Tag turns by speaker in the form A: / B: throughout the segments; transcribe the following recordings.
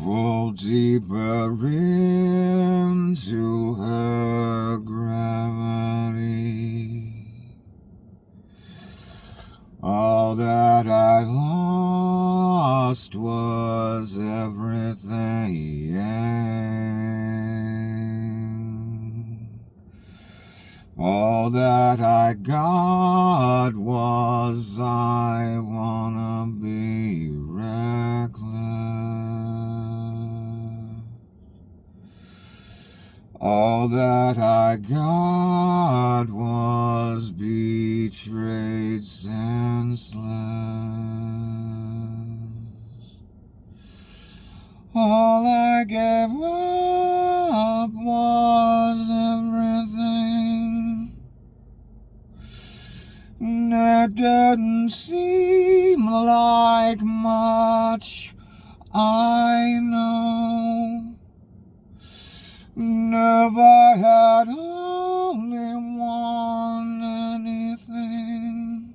A: Pull deeper into her gravity. All that I lost was everything. All that I got was I wanna be reckless. All that I got was betrayed senseless. All I gave up was everything. It didn't seem like much, I know. Never had only won anything,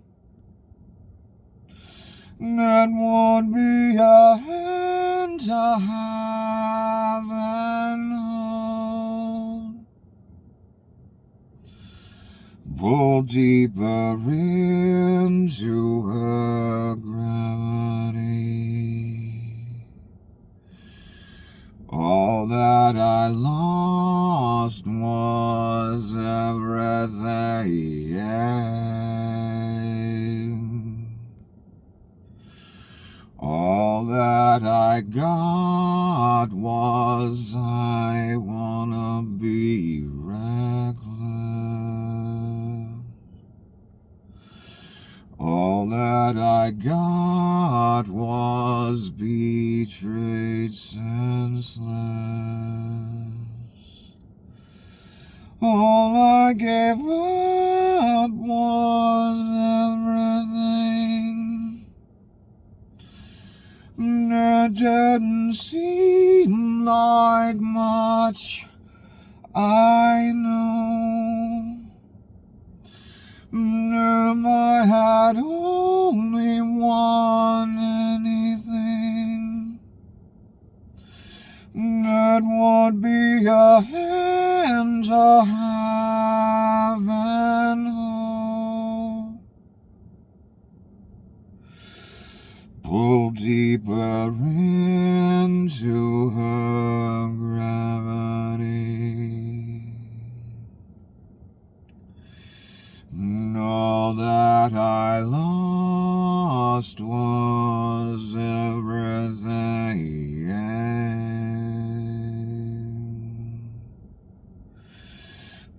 A: that would be a hand to have and hold. Pull deeper into her gravity. All that I lost was everything. All that I got was I wanna be reckless. All that I got was betrayed senseless. All I gave up was everything. It didn't seem like much, I know. Never had only won anything, that would be a hand to have and hold. Pull deeper into her gravity. All that I lost was everything.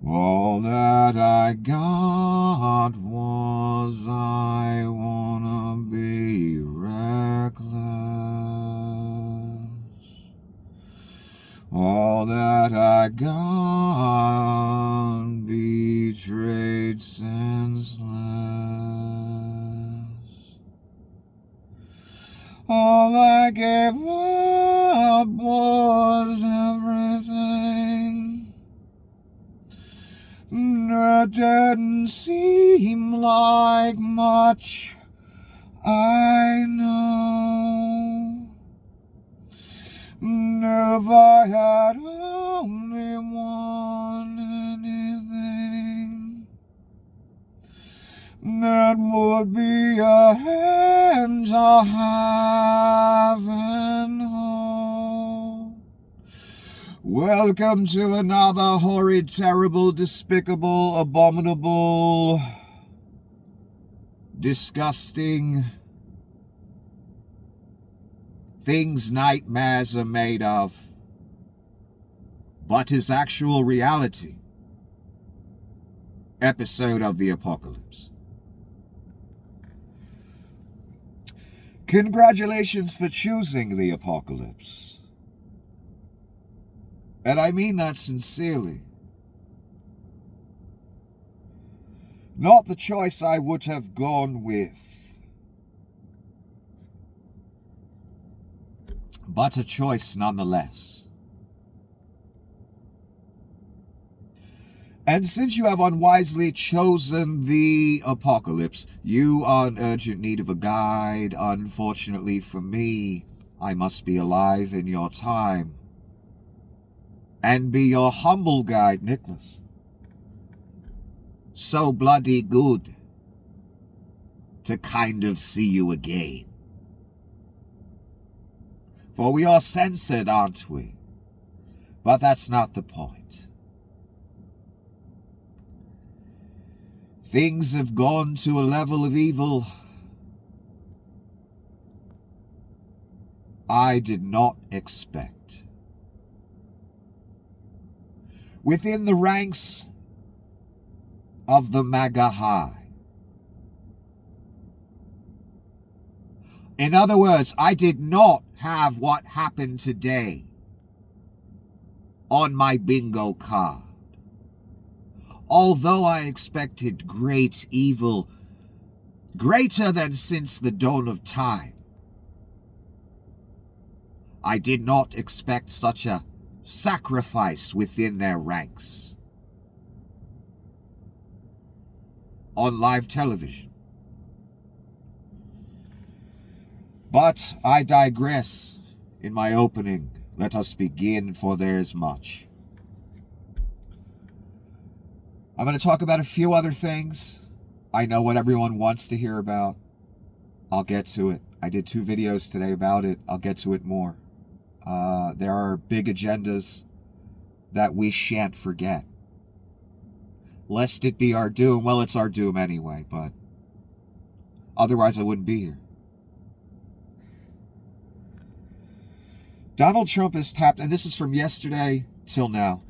A: All that I got was I wanna be reckless. All that I got betrayed senseless. All I gave up was everything. It didn't seem like much, I know. Never had only won anything, that would be a hand to have and hold. Welcome to another horrid, terrible, despicable, abominable, disgusting things nightmares are made of, but is actual reality episode of the apocalypse. Congratulations for choosing the apocalypse. And I mean that sincerely. Not the choice I would have gone with, but a choice nonetheless. And since you have unwisely chosen the apocalypse, you are in urgent need of a guide. Unfortunately for me, I must be alive in your time and be your humble guide, Nicholas. So bloody good to kind of see you again. For we are censored, aren't we? But that's not the point. Things have gone to a level of evil I did not expect. Within the ranks of the MAGA High. In other words, I did not have what happened today on my bingo card. Although I expected great evil, greater than since the dawn of time, I did not expect such a sacrifice within their ranks. On live television. But I digress in my opening. Let us begin, for there is much. I'm going to talk about a few other things. I know what everyone wants to hear about. I'll get to it. I did 2 videos today about it. I'll get to it more. There are big agendas that we shan't forget. Lest it be our doom. Well, it's our doom anyway, but otherwise I wouldn't be here. Donald Trump has tapped, and this is from yesterday till now.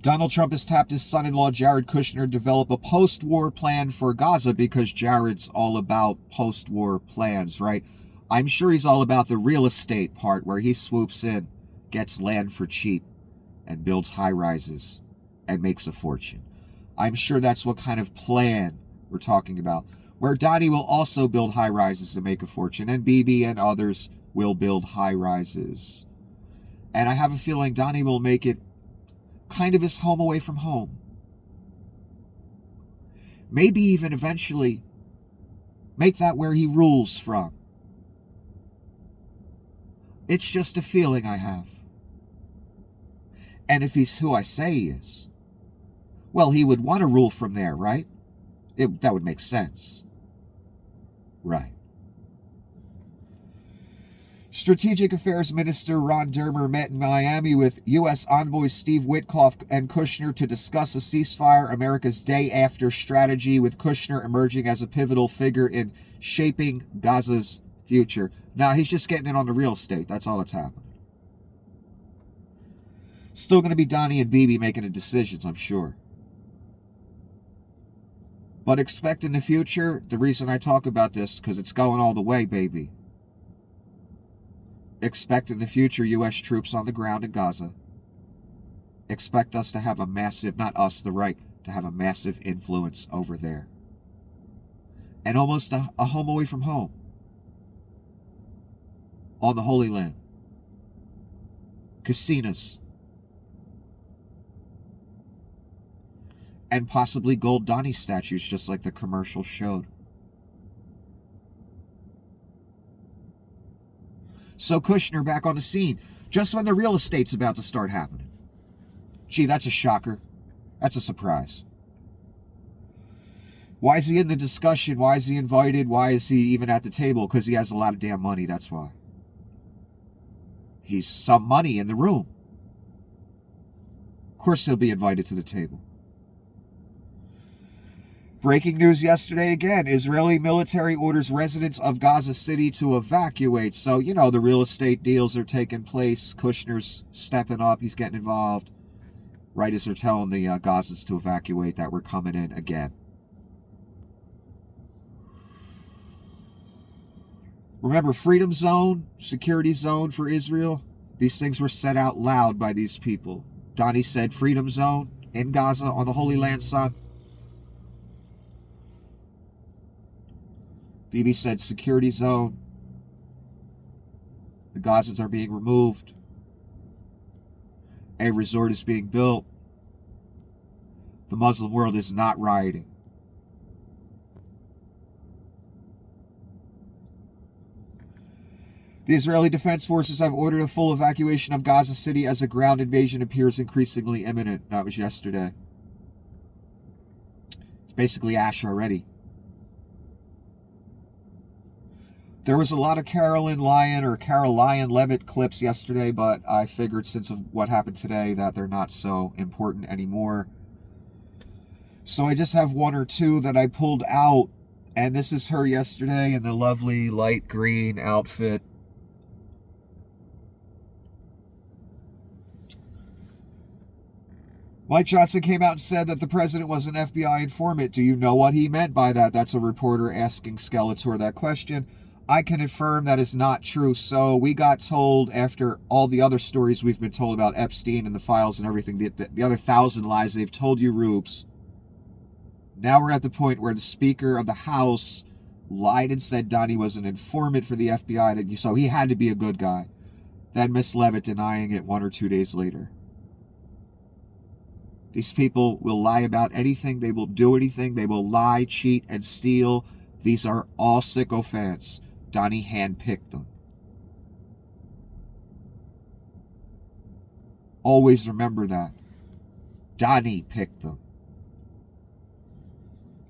A: Donald Trump has tapped his son-in-law, Jared Kushner, to develop a post-war plan for Gaza because Jared's all about post-war plans, right? I'm sure he's all about the real estate part where he swoops in, gets land for cheap, and builds high-rises and makes a fortune. I'm sure that's what kind of plan we're talking about, where Donnie will also build high-rises and make a fortune, and Bibi and others will build high-rises. And I have a feeling Donnie will make it kind of his home away from home. Maybe even eventually make that where he rules from. It's just a feeling I have. And if he's who I say he is, well, he would want to rule from there, right? That would make sense. Right. Strategic Affairs Minister Ron Dermer met in Miami with U.S. Envoy Steve Witkoff and Kushner to discuss a ceasefire, America's day-after strategy, with Kushner emerging as a pivotal figure in shaping Gaza's future. Now, he's just getting in on the real estate. That's all that's happening. Still going to be Donnie and Bibi making the decisions, I'm sure. But expect in the future, the reason I talk about this, because it's going all the way, baby. Expect in the future U.S. troops on the ground in Gaza. Expect us to have a massive, not us, the right, to have a massive influence over there. And almost a home away from home. On the Holy Land. Casinos. And possibly gold Donnie statues, just like the commercial showed. So Kushner back on the scene, just when the real estate's about to start happening. Gee, that's a shocker. That's a surprise. Why is he in the discussion? Why is he invited? Why is he even at the table? Because he has a lot of damn money, that's why. He's some money in the room. Of course he'll be invited to the table. Breaking news yesterday again. Israeli military orders residents of Gaza City to evacuate. So, you know, the real estate deals are taking place. Kushner's stepping up. He's getting involved. Right as they're telling the Gazans to evacuate, that we're coming in again. Remember, freedom zone, security zone for Israel? These things were said out loud by these people. Donnie said freedom zone in Gaza on the Holy Land, son. Bibi said security zone. The Gazans are being removed. A resort is being built. The Muslim world is not rioting. The Israeli Defense Forces have ordered a full evacuation of Gaza City as a ground invasion appears increasingly imminent. That was yesterday. It's basically ash already. There was a lot of Caroline Levitt clips yesterday, but I figured since of what happened today that they're not so important anymore. So I just have one or two that I pulled out, and this is her yesterday in the lovely light green outfit. Mike Johnson came out and said that the president was an FBI informant. Do you know what he meant by that? That's a reporter asking Skeletor that question. I can affirm that is not true. So we got told, after all the other stories we've been told about Epstein and the files and everything, the other 1,000 lies they've told you, Rubes. Now we're at the point where the Speaker of the House lied and said Donnie was an informant for the FBI, so he had to be a good guy. Then Miss Levitt denying it 1 or 2 days later. These people will lie about anything. They will do anything. They will lie, cheat, and steal. These are all sycophants. Donnie handpicked them. Always remember that. Donnie picked them.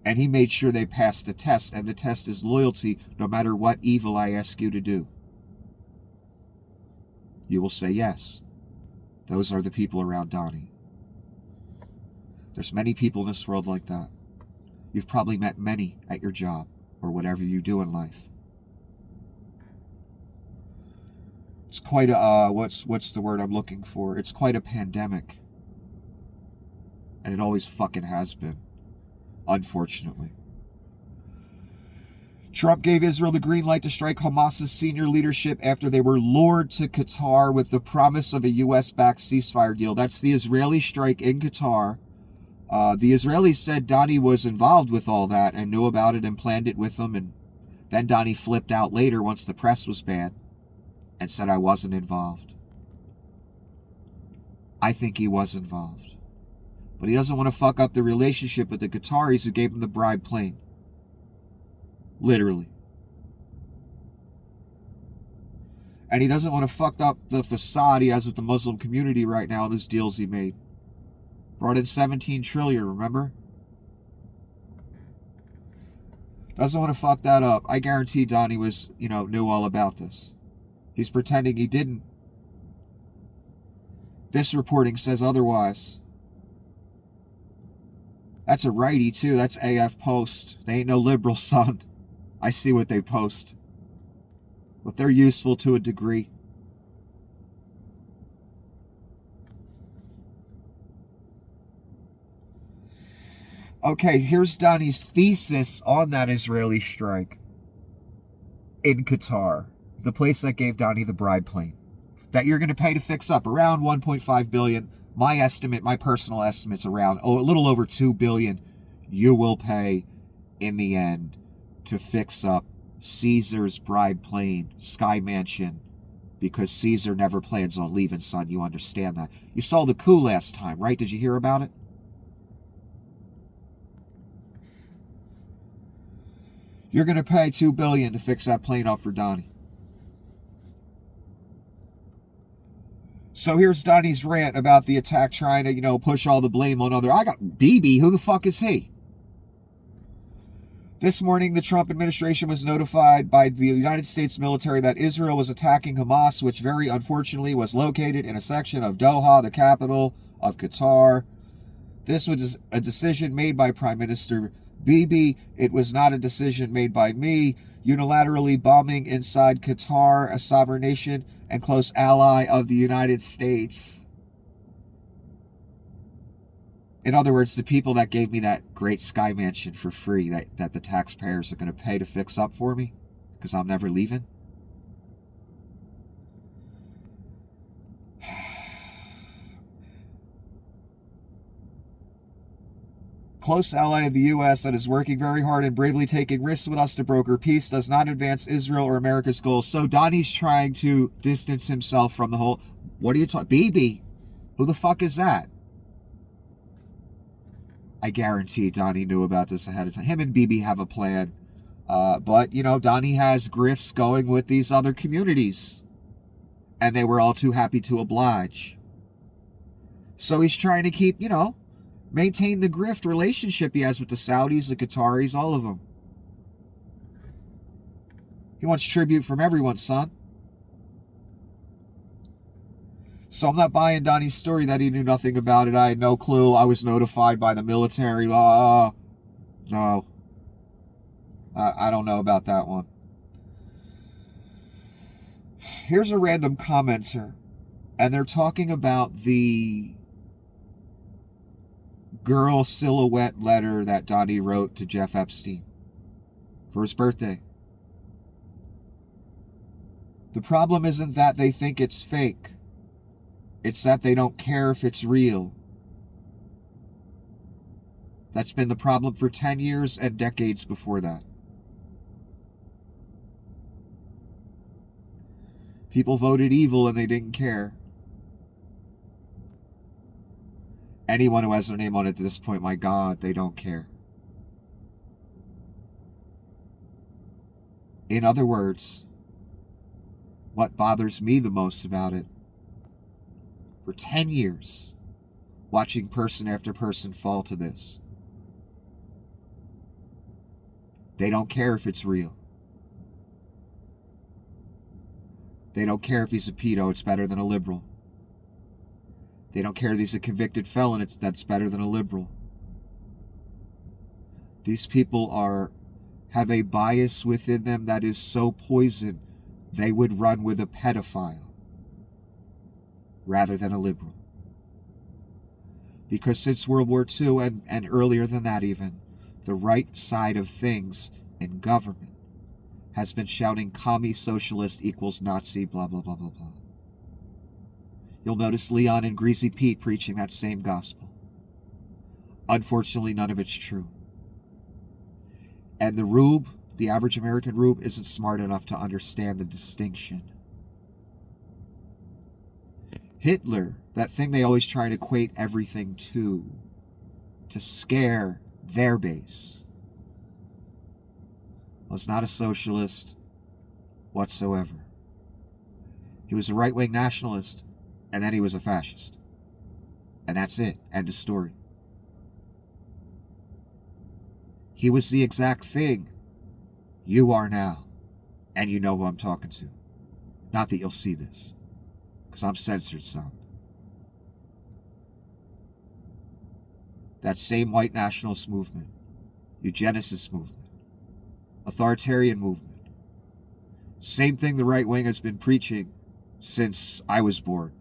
A: And he made sure they passed the test. And the test is loyalty, no matter what evil I ask you to do. You will say yes. Those are the people around Donnie. There's many people in this world like that. You've probably met many at your job or whatever you do in life. It's quite a, what's the word I'm looking for? It's quite a pandemic. And it always fucking has been. Unfortunately. Trump gave Israel the green light to strike Hamas's senior leadership after they were lured to Qatar with the promise of a U.S.-backed ceasefire deal. That's the Israeli strike in Qatar. The Israelis said Donnie was involved with all that and knew about it and planned it with them. And then Donnie flipped out later once the press was bad and said I wasn't involved. I think he was involved. But he doesn't want to fuck up the relationship with the Qataris who gave him the bribe plane. Literally. And he doesn't want to fuck up the facade he has with the Muslim community right now in those deals he made. Brought in $17 trillion, remember? Doesn't want to fuck that up. I guarantee Donnie was, knew all about this. He's pretending he didn't. This reporting says otherwise. That's a righty, too. That's AF Post. They ain't no liberal, son. I see what they post. But they're useful to a degree. Okay, here's Donnie's thesis on that Israeli strike in Qatar, the place that gave Donnie the bribe plane, that you're going to pay to fix up around $1.5 billion. My estimate, my personal estimate's around a little over $2 billion. You will pay in the end to fix up Caesar's bribe plane, Sky Mansion, because Caesar never plans on leaving, son. You understand that. You saw the coup last time, right? Did you hear about it? You're going to pay $2 billion to fix that plane up for Donnie. So here's Donnie's rant about the attack, trying to, push all the blame on other. I got Bibi. Who the fuck is he? This morning, the Trump administration was notified by the United States military that Israel was attacking Hamas, which very unfortunately was located in a section of Doha, the capital of Qatar. This was a decision made by Prime Minister Bibi. It was not a decision made by me. Unilaterally bombing inside Qatar, a sovereign nation and close ally of the United States. In other words, the people that gave me that great Sky Mansion for free, that the taxpayers are going to pay to fix up for me, because I'm never leaving. Close ally of the U.S. that is working very hard and bravely taking risks with us to broker peace does not advance Israel or America's goals. So Donnie's trying to distance himself from the whole. What are you talking? Bibi? Who the fuck is that? I guarantee Donnie knew about this ahead of time. Him and Bibi have a plan. But, Donnie has grifts going with these other communities. And they were all too happy to oblige. So he's trying to keep, maintain the grift relationship he has with the Saudis, the Qataris, all of them. He wants tribute from everyone, son. So I'm not buying Donnie's story that he knew nothing about it. I had no clue. I was notified by the military. No. I don't know about that one. Here's a random commenter. And they're talking about the girl silhouette letter that Donnie wrote to Jeff Epstein for his birthday. The problem isn't that they think it's fake. It's that they don't care if it's real. That's been the problem for 10 years and decades before that. People voted evil and they didn't care. Anyone who has their name on it at this point, my God, they don't care. In other words, what bothers me the most about it, for 10 years, watching person after person fall to this, they don't care if it's real. They don't care if he's a pedo, it's better than a liberal. They don't care if he's a convicted felon, that's better than a liberal. These people have a bias within them that is so poison, they would run with a pedophile rather than a liberal. Because since World War II and earlier than that even, the right side of things in government has been shouting commie socialist equals Nazi, blah, blah, blah, blah, blah. You'll notice Leon and Greasy Pete preaching that same gospel. Unfortunately, none of it's true. And the rube, the average American rube, isn't smart enough to understand the distinction. Hitler, that thing they always try to equate everything to scare their base, was not a socialist whatsoever. He was a right-wing nationalist, and then he was a fascist. And that's it. End of story. He was the exact thing you are now. And you know who I'm talking to. Not that you'll see this, because I'm censored, son. That same white nationalist movement, eugenicist movement, authoritarian movement, same thing the right wing has been preaching since I was born.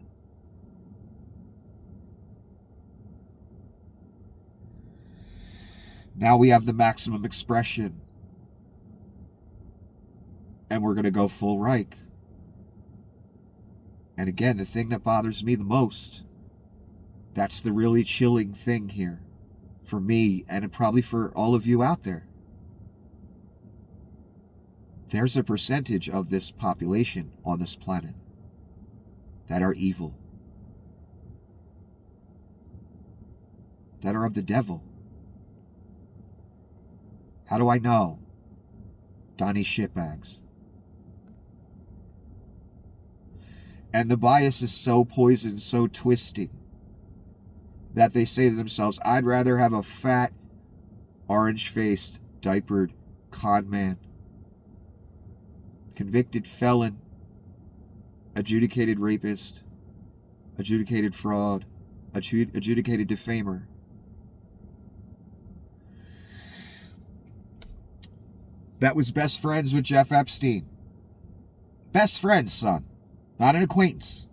A: Now we have the maximum expression. And we're going to go full Reich. And again, the thing that bothers me the most, that's the really chilling thing here. For me, and probably for all of you out there. There's a percentage of this population on this planet that are evil. That are of the devil. How do I know? Donnie shitbags. And the bias is so poisoned, so twisting, that they say to themselves, I'd rather have a fat, orange-faced, diapered con man, convicted felon, adjudicated rapist, adjudicated fraud, adjudicated defamer, that was best friends with Jeff Epstein. Best friends, son. Not an acquaintance.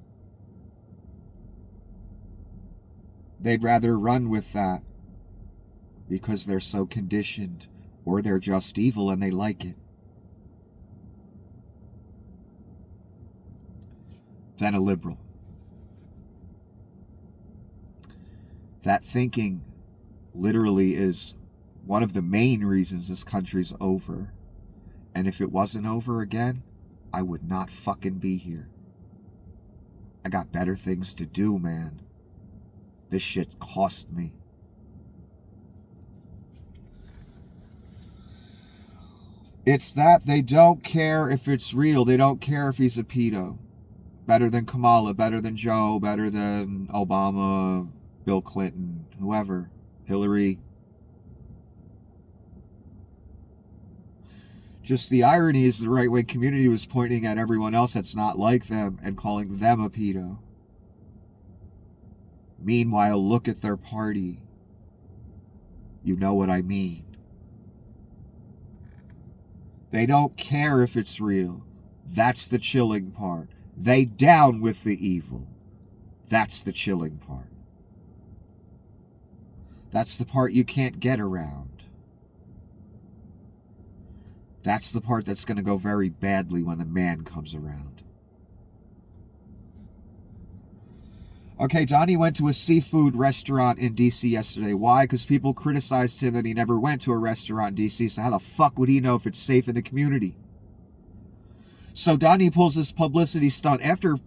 A: They'd rather run with that because they're so conditioned, or they're just evil and they like it, than a liberal. That thinking literally is one of the main reasons this country's over. And if it wasn't over again, I would not fucking be here. I got better things to do, man. This shit cost me. It's that they don't care if it's real. They don't care if he's a pedo. Better than Kamala, better than Joe, better than Obama, Bill Clinton, whoever, Hillary. Just the irony is the right-wing community was pointing at everyone else that's not like them and calling them a pedo. Meanwhile, look at their party. You know what I mean. They don't care if it's real. That's the chilling part. They down with the evil. That's the chilling part. That's the part you can't get around. That's the part that's going to go very badly when the man comes around. Okay, Donnie went to a seafood restaurant in D.C. yesterday. Why? Because people criticized him that he never went to a restaurant in D.C., so how the fuck would he know if it's safe in the community? So Donnie pulls this publicity stunt after,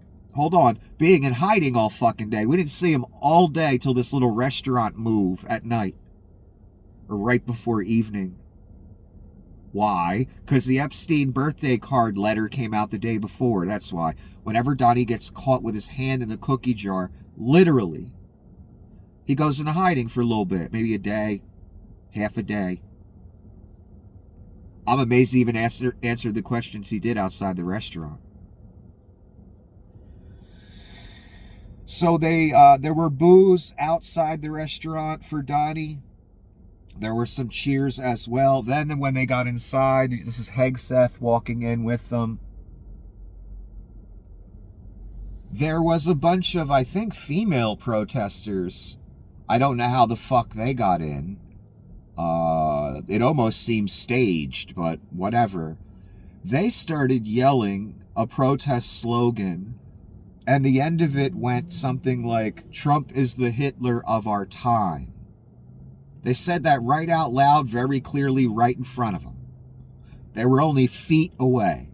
A: being in hiding all fucking day. We didn't see him all day till this little restaurant move at night. Or right before evening. Why? Because the Epstein birthday card letter came out the day before. That's why. Whenever Donnie gets caught with his hand in the cookie jar, literally, he goes into hiding for a little bit. Maybe a day, half a day. I'm amazed he even answered the questions he did outside the restaurant. So there were boos outside the restaurant for Donnie. There were some cheers as well. Then when they got inside, this is Hegseth walking in with them. There was a bunch of, I think, female protesters. I don't know how the fuck they got in. It almost seems staged, but whatever. They started yelling a protest slogan, and the end of it went something like, "Trump is the Hitler of our time." They said that right out loud, very clearly, right in front of him. They were only feet away.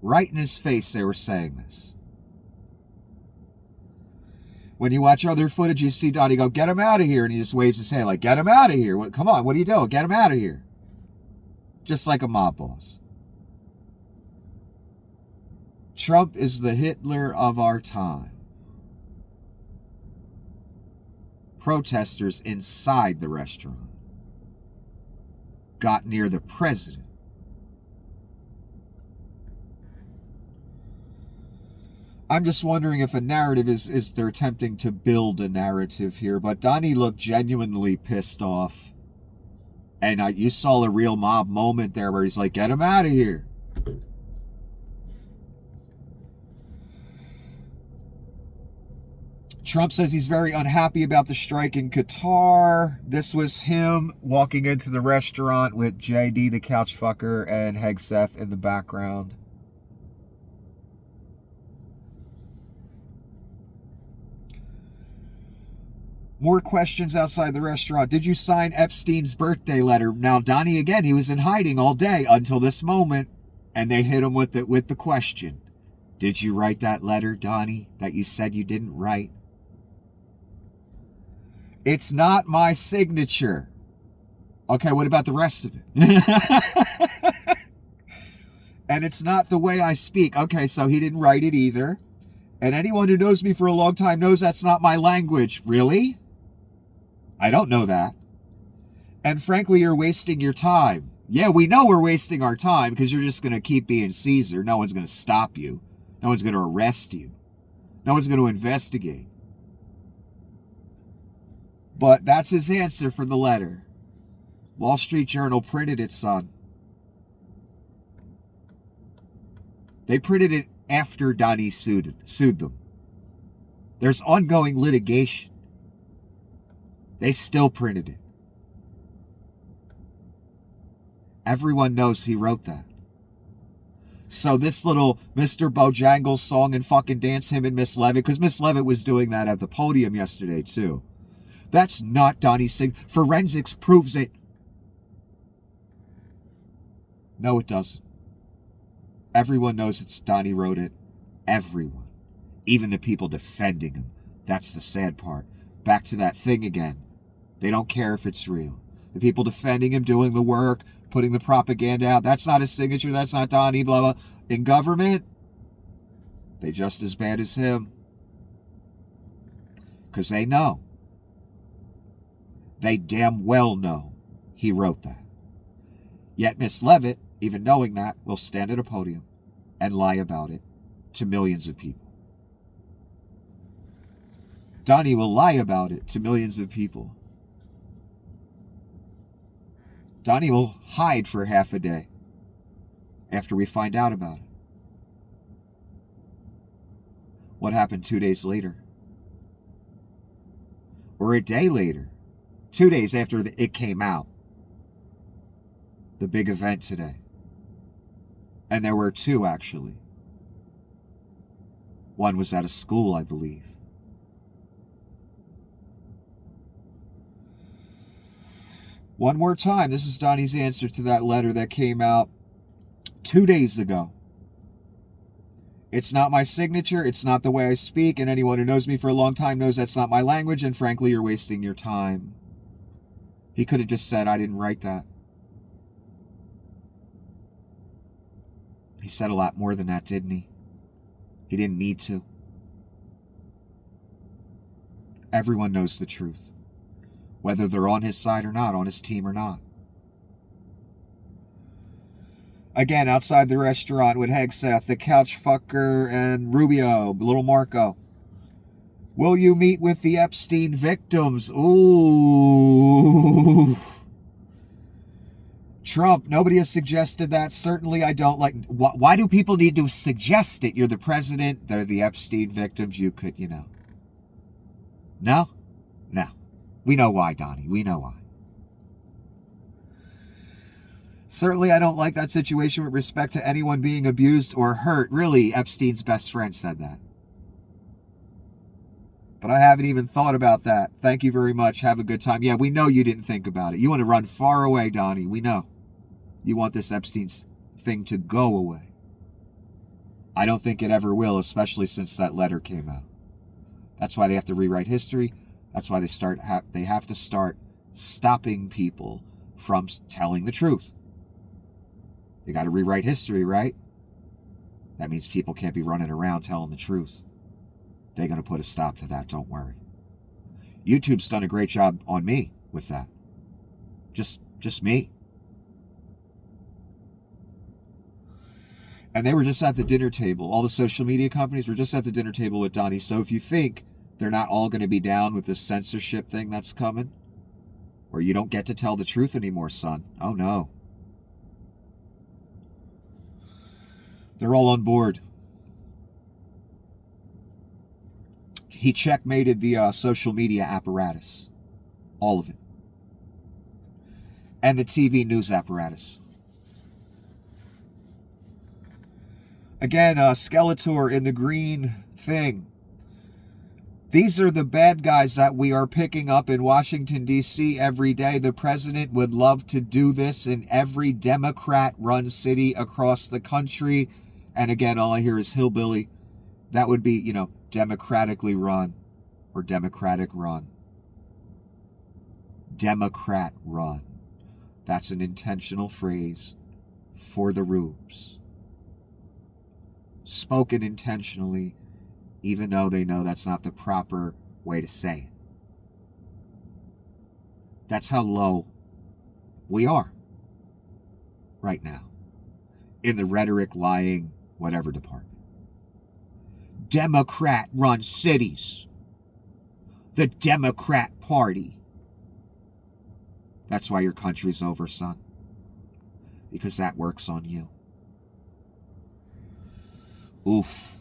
A: Right in his face, they were saying this. When you watch other footage, you see Donnie go, "Get him out of here," and he just waves his hand like, "Get him out of here. Come on, what are you doing? Get him out of here." Just like a mob boss. Trump is the Hitler of our time. Protesters inside the restaurant got near the president. I'm just wondering if a narrative is they're attempting to build a narrative here, but Donnie looked genuinely pissed off. And you saw a real mob moment there where he's like, "Get him out of here." Trump says he's very unhappy about the strike in Qatar. This was him walking into the restaurant with JD the couch fucker and Hegseth in the background. More questions outside the restaurant. Did you sign Epstein's birthday letter? Now, Donnie, again, he was in hiding all day until this moment, and they hit him with the question. Did you write that letter, Donnie, that you said you didn't write? It's not my signature. Okay, what about the rest of it? And it's not the way I speak. Okay, so he didn't write it either. And anyone who knows me for a long time knows that's not my language. Really? I don't know that. And frankly, you're wasting your time. Yeah, we know we're wasting our time because you're just going to keep being Caesar. No one's going to stop you. No one's going to arrest you. No one's going to investigate. But that's his answer for the letter. Wall Street Journal printed it, son. They printed it after Donnie sued them. There's ongoing litigation. They still printed it. Everyone knows he wrote that. So this little Mr. Bojangles song and fucking dance, him and Miss Levitt, because Miss Levitt was doing that at the podium yesterday too. That's not Donnie's signature. Forensics proves it. No, it doesn't. Everyone knows it's Donnie wrote it. Everyone. Even the people defending him. That's the sad part. Back to that thing again. They don't care if it's real. The people defending him, doing the work, putting the propaganda out. That's not his signature. That's not Donnie, blah, blah. In government, they're just as bad as him. Because they know. They damn well know he wrote that. Yet Miss Leavitt, even knowing that, will stand at a podium and lie about it to millions of people. Donnie will lie about it to millions of people. Donnie will hide for half a day after we find out about it. What happened 2 days later? Or a day later? 2 days after it came out. The big event today. And there were two, actually. One was at a school, I believe. One more time, this is Donnie's answer to that letter that came out 2 days ago. It's not my signature, it's not the way I speak, and anyone who knows me for a long time knows that's not my language, and frankly, you're wasting your time. He could have just said, I didn't write that. He said a lot more than that, didn't he? He didn't need to. Everyone knows the truth. Whether they're on his side or not, on his team or not. Again, outside the restaurant with Hegseth, the couch fucker, and Rubio, little Marco. Will you meet with the Epstein victims? Ooh. Trump, nobody has suggested that. Certainly I don't like... Why do people need to suggest it? You're the president. They're the Epstein victims. You could, No? No. We know why, Donnie. We know why. Certainly I don't like that situation with respect to anyone being abused or hurt. Really, Epstein's best friend said that. But I haven't even thought about that. Thank you very much. Have a good time. Yeah, we know you didn't think about it. You want to run far away, Donnie. We know. You want this Epstein thing to go away. I don't think it ever will, especially since that letter came out. That's why they have to rewrite history. That's why they have to start stopping people from telling the truth. They got to rewrite history, right? That means people can't be running around telling the truth. They're going to put a stop to that, don't worry. YouTube's done a great job on me with that. Just me. And they were just at the dinner table. All the social media companies were just at the dinner table with Donnie. So if you think they're not all going to be down with this censorship thing that's coming, or you don't get to tell the truth anymore, son. Oh, no. They're all on board. He checkmated the social media apparatus. All of it. And the TV news apparatus. Again, Skeletor in the green thing. These are the bad guys that we are picking up in Washington, D.C. every day. The president would love to do this in every Democrat-run city across the country. And again, all I hear is hillbilly. That would be, democratically run or Democratic run. Democrat run. That's an intentional phrase for the rubes. Spoken intentionally, even though they know that's not the proper way to say it. That's how low we are right now in the rhetoric, lying, whatever department. Democrat-run cities. The Democrat Party. That's why your country's over, son. Because that works on you. Oof.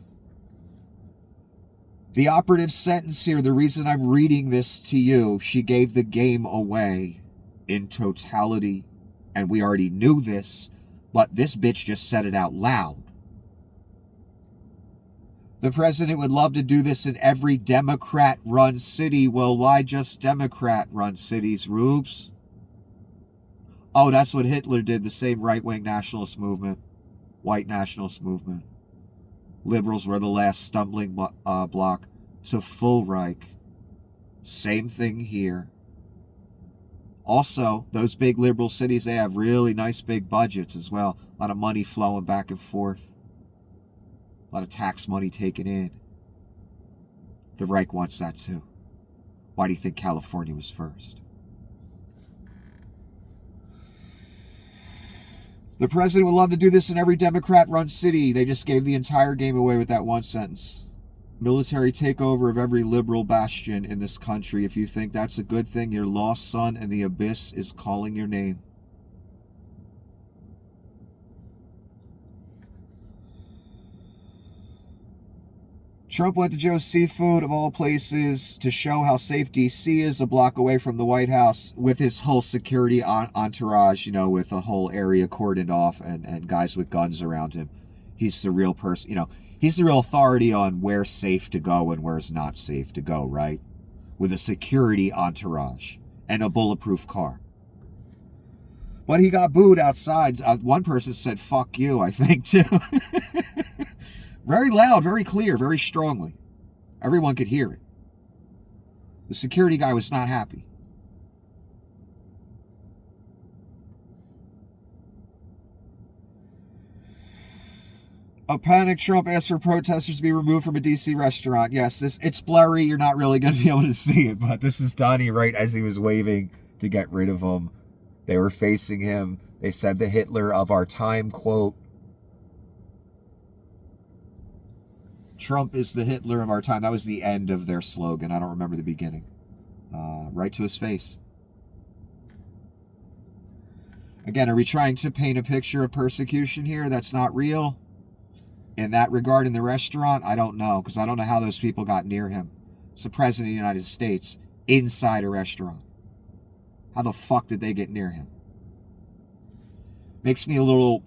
A: The operative sentence here, the reason I'm reading this to you, she gave the game away in totality. And we already knew this, but this bitch just said it out loud. The president would love to do this in every Democrat-run city. Well, why just Democrat-run cities, Rubes? Oh, that's what Hitler did, the same right-wing nationalist movement, white nationalist movement. Liberals were the last stumbling block to full Reich. Same thing here. Also, those big liberal cities, they have really nice big budgets as well. A lot of money flowing back and forth. A lot of tax money taken in. The Reich wants that too. Why do you think California was first? The president would love to do this in every Democrat-run city. They just gave the entire game away with that one sentence. Military takeover of every liberal bastion in this country. If you think that's a good thing, you're lost, son, and the abyss is calling your name. Trump went to Joe's Seafood, of all places, to show how safe D.C. is, a block away from the White House, with his whole security entourage, with a whole area cordoned off and guys with guns around him. He's the real person, he's the real authority on where's safe to go and where's not safe to go, right? With a security entourage and a bulletproof car. But he got booed outside. One person said, "Fuck you," I think, too. Very loud, very clear, very strongly. Everyone could hear it. The security guy was not happy. A panicked Trump asked for protesters to be removed from a D.C. restaurant. Yes, it's blurry. You're not really going to be able to see it, but this is Donnie right as he was waving to get rid of them. They were facing him. They said the Hitler of our time quote. Trump is the Hitler of our time. That was the end of their slogan. I don't remember the beginning. Right to his face. Again, are we trying to paint a picture of persecution here that's not real? In that regard, in the restaurant, I don't know, because I don't know how those people got near him. It's the President of the United States inside a restaurant. How the fuck did they get near him? Makes me a little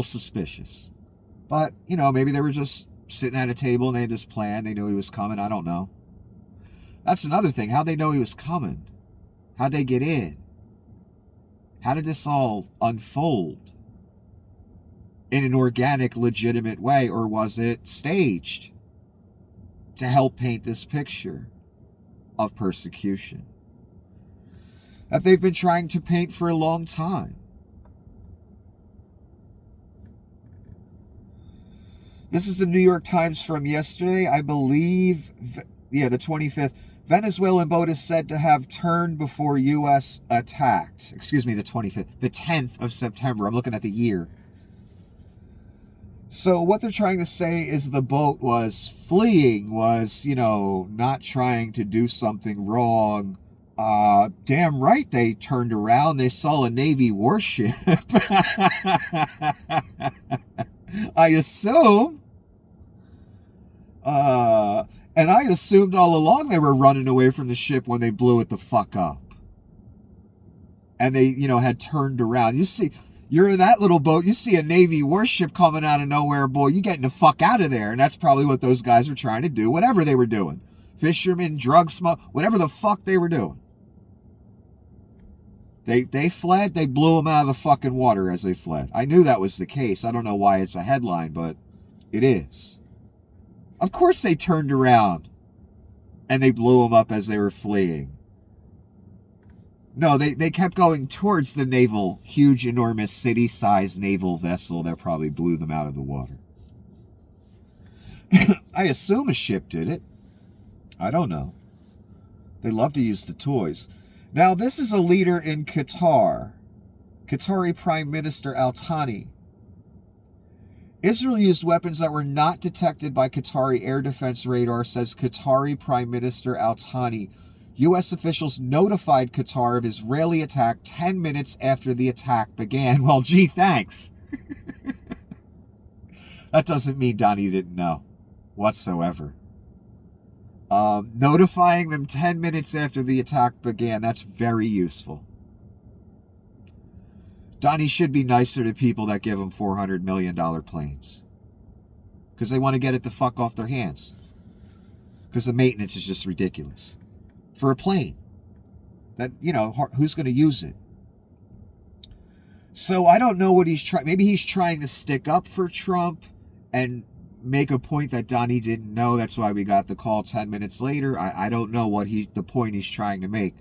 A: suspicious. But, maybe they were just sitting at a table and they had this plan. They knew he was coming. I don't know. That's another thing. How'd they know he was coming? How'd they get in? How did this all unfold? In an organic, legitimate way, or was it staged to help paint this picture of persecution that they've been trying to paint for a long time? This is the New York Times from yesterday, I believe, the 25th. Venezuelan boat is said to have turned before U.S. attacked. Excuse me, the 25th. The 10th of September. I'm looking at the year. So what they're trying to say is the boat was fleeing, was, not trying to do something wrong. Damn right they turned around. They saw a Navy warship. I assume. And I assumed all along they were running away from the ship when they blew it the fuck up. And they, had turned around. You see, you're in that little boat, you see a Navy warship coming out of nowhere, boy, you getting the fuck out of there. And that's probably what those guys were trying to do, whatever they were doing. Fishermen, drug smoke, whatever the fuck they were doing. They fled, they blew them out of the fucking water as they fled. I knew that was the case. I don't know why it's a headline, but it is. Of course they turned around and they blew them up as they were fleeing. No, they kept going towards the naval, huge, enormous, city-sized naval vessel that probably blew them out of the water. I assume a ship did it. I don't know. They love to use the toys. Now, this is a leader in Qatar. Qatari Prime Minister Al Thani. Israel used weapons that were not detected by Qatari air defense radar, says Qatari Prime Minister Al Thani. U.S. officials notified Qatar of Israeli attack 10 minutes after the attack began. Well, gee, thanks. That doesn't mean Donnie didn't know whatsoever. Notifying them 10 minutes after the attack began, that's very useful. Donnie should be nicer to people that give him $400 million planes. Because they want to get it the fuck off their hands. Because the maintenance is just ridiculous. For a plane. That, who's going to use it? So I don't know what he's trying. Maybe he's trying to stick up for Trump and make a point that Donnie didn't know. That's why we got the call 10 minutes later. I don't know what the point he's trying to make.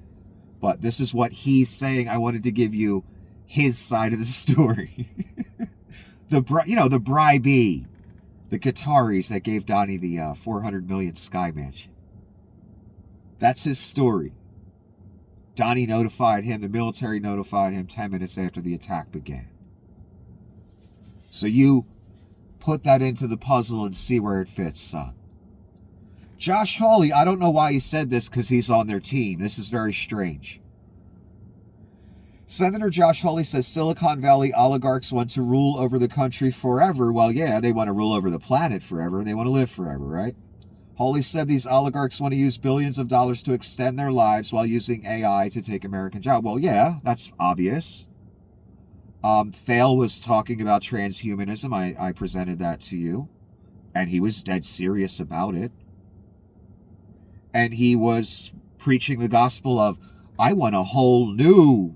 A: But this is what he's saying. I wanted to give you his side of the story. The bribee, the Qataris that gave Donnie the $400 million Sky Mansion. That's his story. Donnie notified him, the military notified him 10 minutes after the attack began. So you put that into the puzzle and see where it fits, son. Josh Hawley, I don't know why he said this because he's on their team. This is very strange. Senator Josh Hawley says Silicon Valley oligarchs want to rule over the country forever. Well, yeah, they want to rule over the planet forever, and they want to live forever, right? Hawley said these oligarchs want to use billions of dollars to extend their lives while using AI to take American jobs. Well, yeah, that's obvious. Thale was talking about transhumanism. I presented that to you, and he was dead serious about it. And he was preaching the gospel of, I want a whole new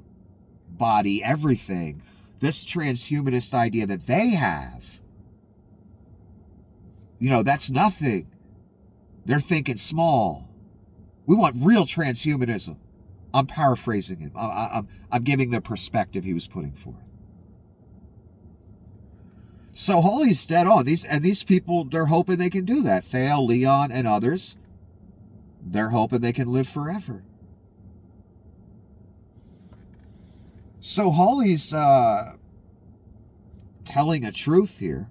A: body, everything. This transhumanist idea that they have, that's nothing. They're thinking small. We want real transhumanism. I'm paraphrasing him. I'm giving the perspective he was putting forth. So Hawley's dead on. These people, they're hoping they can do that. Thale, Leon, and others, they're hoping they can live forever. So Hawley's telling a truth here.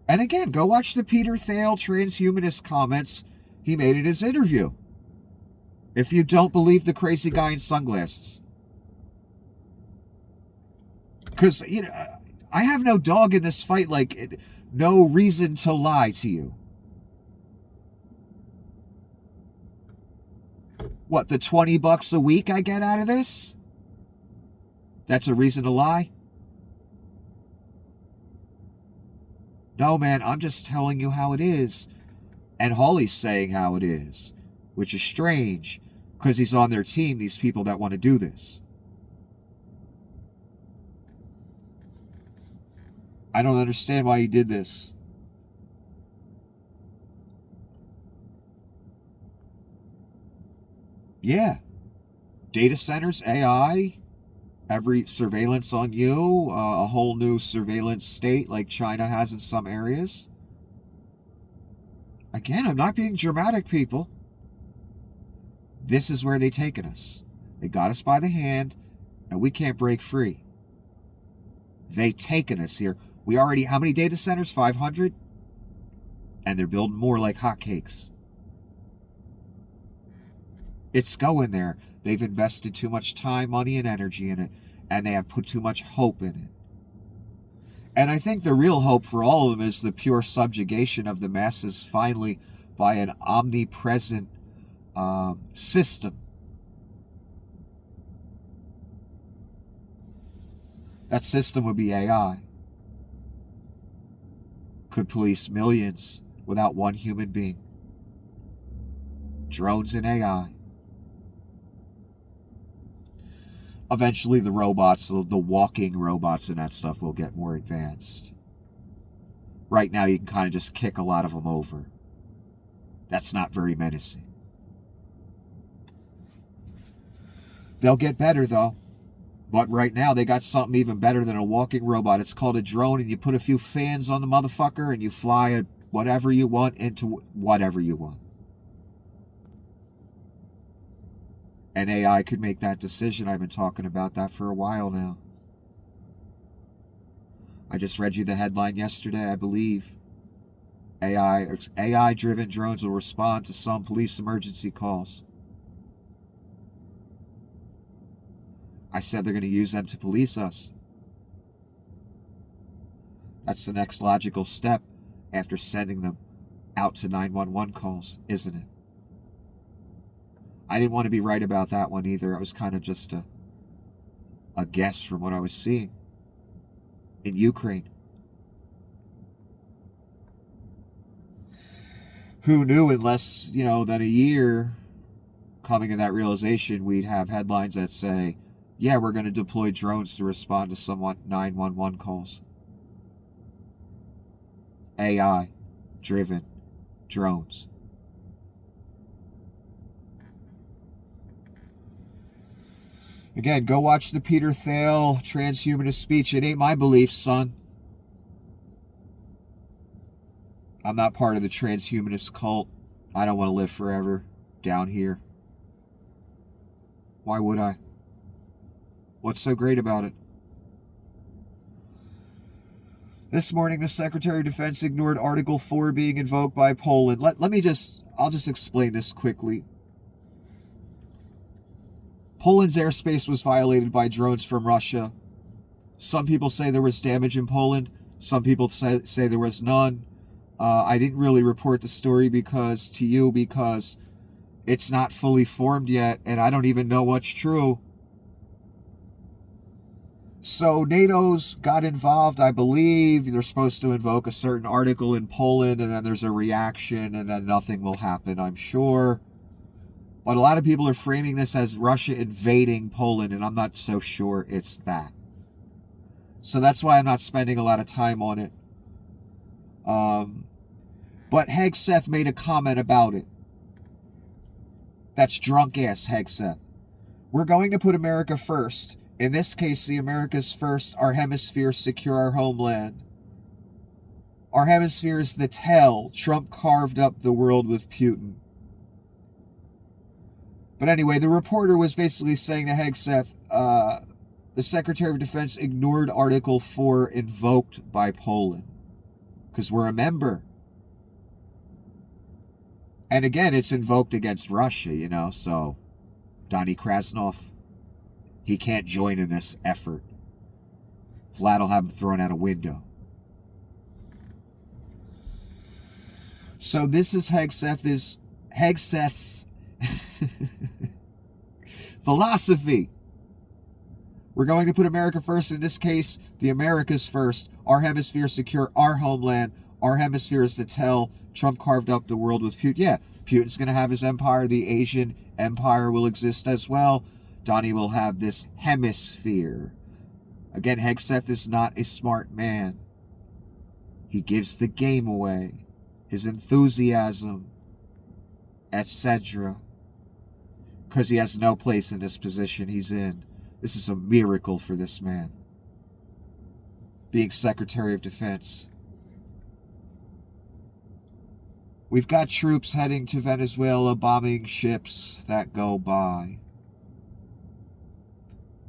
A: And again, go watch the Peter Thale transhumanist comments he made in his interview. If you don't believe the crazy guy in sunglasses. Because, I have no dog in this fight, no reason to lie to you. What, the $20 a week I get out of this? That's a reason to lie? No, man, I'm just telling you how it is. And Hawley's saying how it is, which is strange, because he's on their team, these people that want to do this. I don't understand why he did this. Yeah. Data centers, AI, every surveillance on you, a whole new surveillance state like China has in some areas. Again, I'm not being dramatic, people. This is where they've taken us. They got us by the hand, and we can't break free. They've taken us here. We already, how many data centers? 500? And they're building more like hotcakes. It's going there. They've invested too much time, money, and energy in it, and they have put too much hope in it. And I think the real hope for all of them is the pure subjugation of the masses finally by an omnipresent system. That system would be AI. Could police millions without one human being. Drones and AI. Eventually the robots, the walking robots and that stuff will get more advanced. Right now you can kind of just kick a lot of them over. That's not very menacing. They'll get better though. But right now they got something even better than a walking robot. It's called a drone, and you put a few fans on the motherfucker and you fly it whatever you want into whatever you want. And AI could make that decision. I've been talking about that for a while now. I just read you the headline yesterday, I believe. AI-driven drones will respond to some police emergency calls. I said they're going to use them to police us. That's the next logical step after sending them out to 911 calls, isn't it? I didn't want to be right about that one either. It was kind of just a guess from what I was seeing in Ukraine. Who knew in less, than a year, coming to that realization, we'd have headlines that say, yeah, we're going to deploy drones to respond to some 911 calls. AI-driven drones. Again, go watch the Peter Thiel transhumanist speech. It ain't my beliefs, son. I'm not part of the transhumanist cult. I don't want to live forever down here. Why would I? What's so great about it? This morning, the Secretary of Defense ignored Article 4 being invoked by Poland. I'll just explain this quickly. Poland's airspace was violated by drones from Russia. Some people say there was damage in Poland. Some people say there was none. I didn't really report the story because it's not fully formed yet, and I don't even know what's true. So NATO's got involved, I believe. They're supposed to invoke a certain article in Poland, and then there's a reaction, and then nothing will happen, I'm sure. But a lot of people are framing this as Russia invading Poland, and I'm not so sure it's that. So that's why I'm not spending a lot of time on it. But Hegseth made a comment about it. That's drunk-ass Hegseth. We're going to put America first. In this case, the Americas first, our hemisphere secure our homeland. Our hemisphere is the tell. Trump carved up the world with Putin. But anyway, the reporter was basically saying to Hegseth, the Secretary of Defense ignored Article 4 invoked by Poland. Because we're a member. And again, it's invoked against Russia, so Donnie Krasnov, he can't join in this effort. Vlad will have him thrown out a window. So this is Hegseth's philosophy. We're going to put America first. In this case, the Americas first. Our hemisphere secure our homeland. Our hemisphere is to tell. Trump carved up the world with Putin. Yeah, Putin's going to have his empire. The Asian empire will exist as well. Donnie will have this hemisphere. Again, Hegseth is not a smart man. He gives the game away. His enthusiasm, etc. Because he has no place in this position he's in. This is a miracle for this man. Being Secretary of Defense. We've got troops heading to Venezuela, bombing ships that go by.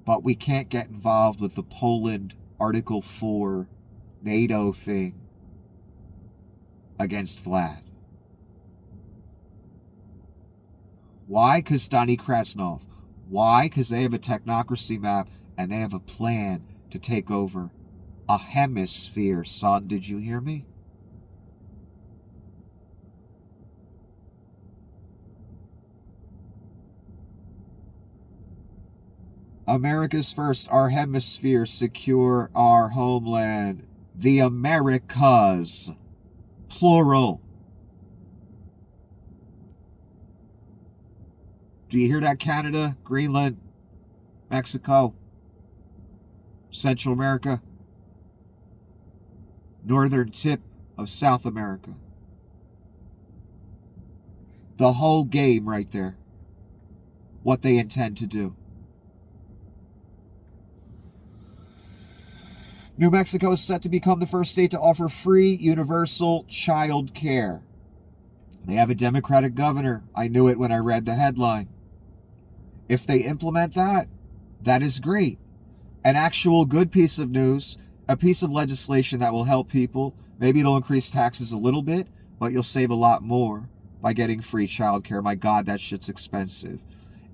A: But we can't get involved with the Poland Article 4 NATO thing against Vlad. Why? Because Donnie Krasnov. Why? Because they have a technocracy map and they have a plan to take over a hemisphere, son. Did you hear me? America's first, our hemisphere, secure our homeland. The Americas. Plural. Do you hear that, Canada, Greenland, Mexico, Central America, northern tip of South America? The whole game right there. What they intend to do. New Mexico is set to become the first state to offer free universal child care. They have a Democratic governor. I knew it when I read the headline. If they implement that, that is great. An actual good piece of news, a piece of legislation that will help people. Maybe it'll increase taxes a little bit, but you'll save a lot more by getting free child care. My God, that shit's expensive.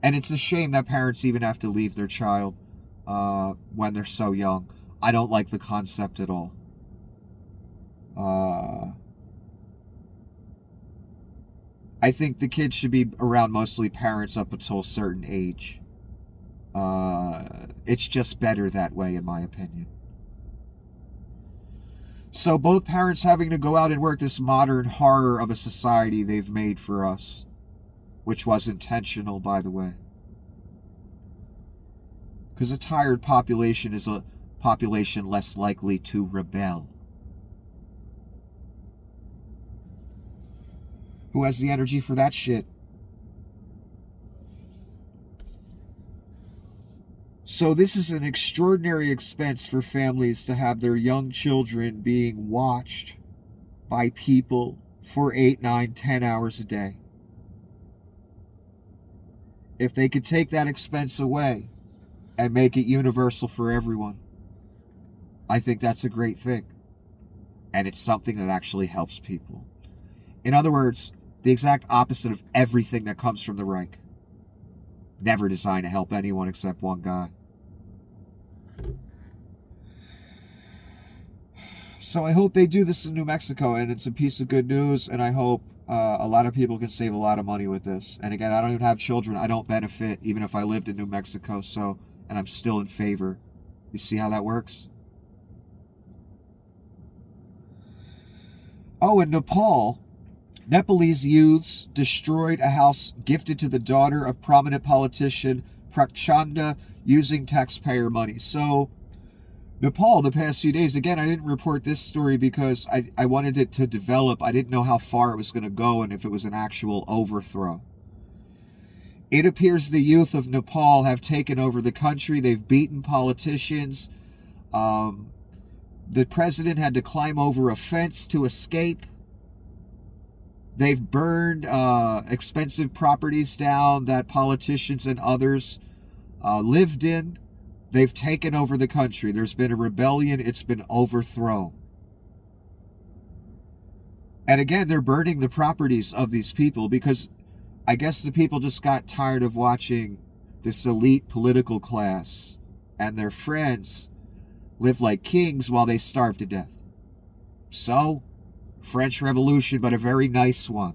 A: And it's a shame that parents even have to leave their child when they're so young. I don't like the concept at all. I think the kids should be around mostly parents up until a certain age. It's just better that way, in my opinion. So both parents having to go out and work, this modern horror of a society they've made for us, which was intentional, by the way. Because a tired population is a population less likely to rebel. Who has the energy for that shit? So this is an extraordinary expense for families to have their young children being watched by people for 8, 9, 10 hours a day. If they could take that expense away and make it universal for everyone, I think that's a great thing. And it's something that actually helps people. In other words, the exact opposite of everything that comes from the Reich. Never designed to help anyone except one guy. So I hope they do this in New Mexico, and it's a piece of good news, and I hope a lot of people can save a lot of money with this. And again, I don't even have children. I don't benefit, even if I lived in New Mexico, and I'm still in favor. You see how that works? Oh, in Nepal, Nepalese youths destroyed a house gifted to the daughter of prominent politician Prachanda using taxpayer money. So, Nepal, the past few days, again, I didn't report this story because I wanted it to develop. I didn't know how far it was going to go and if it was an actual overthrow. It appears the youth of Nepal have taken over the country. They've beaten politicians. The president had to climb over a fence to escape. They've burned expensive properties down that politicians and others lived in. They've taken over the country. There's been a rebellion. It's been overthrown. And again, they're burning the properties of these people because I guess the people just got tired of watching this elite political class and their friends live like kings while they starve to death. So, French Revolution, but a very nice one.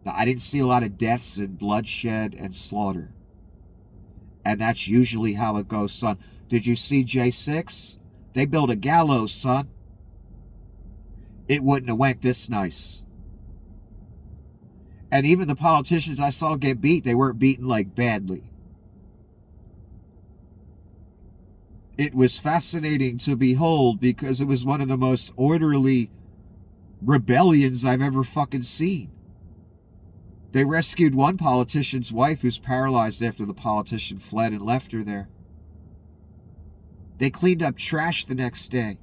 A: Now, I didn't see a lot of deaths and bloodshed and slaughter. And that's usually how it goes, son. Did you see J6? They built a gallows, son. It wouldn't have went this nice. And even the politicians I saw get beat, they weren't beaten like badly. It was fascinating to behold because it was one of the most orderly rebellions I've ever fucking seen. They rescued one politician's wife who's paralyzed after the politician fled and left her there. They cleaned up trash the next day.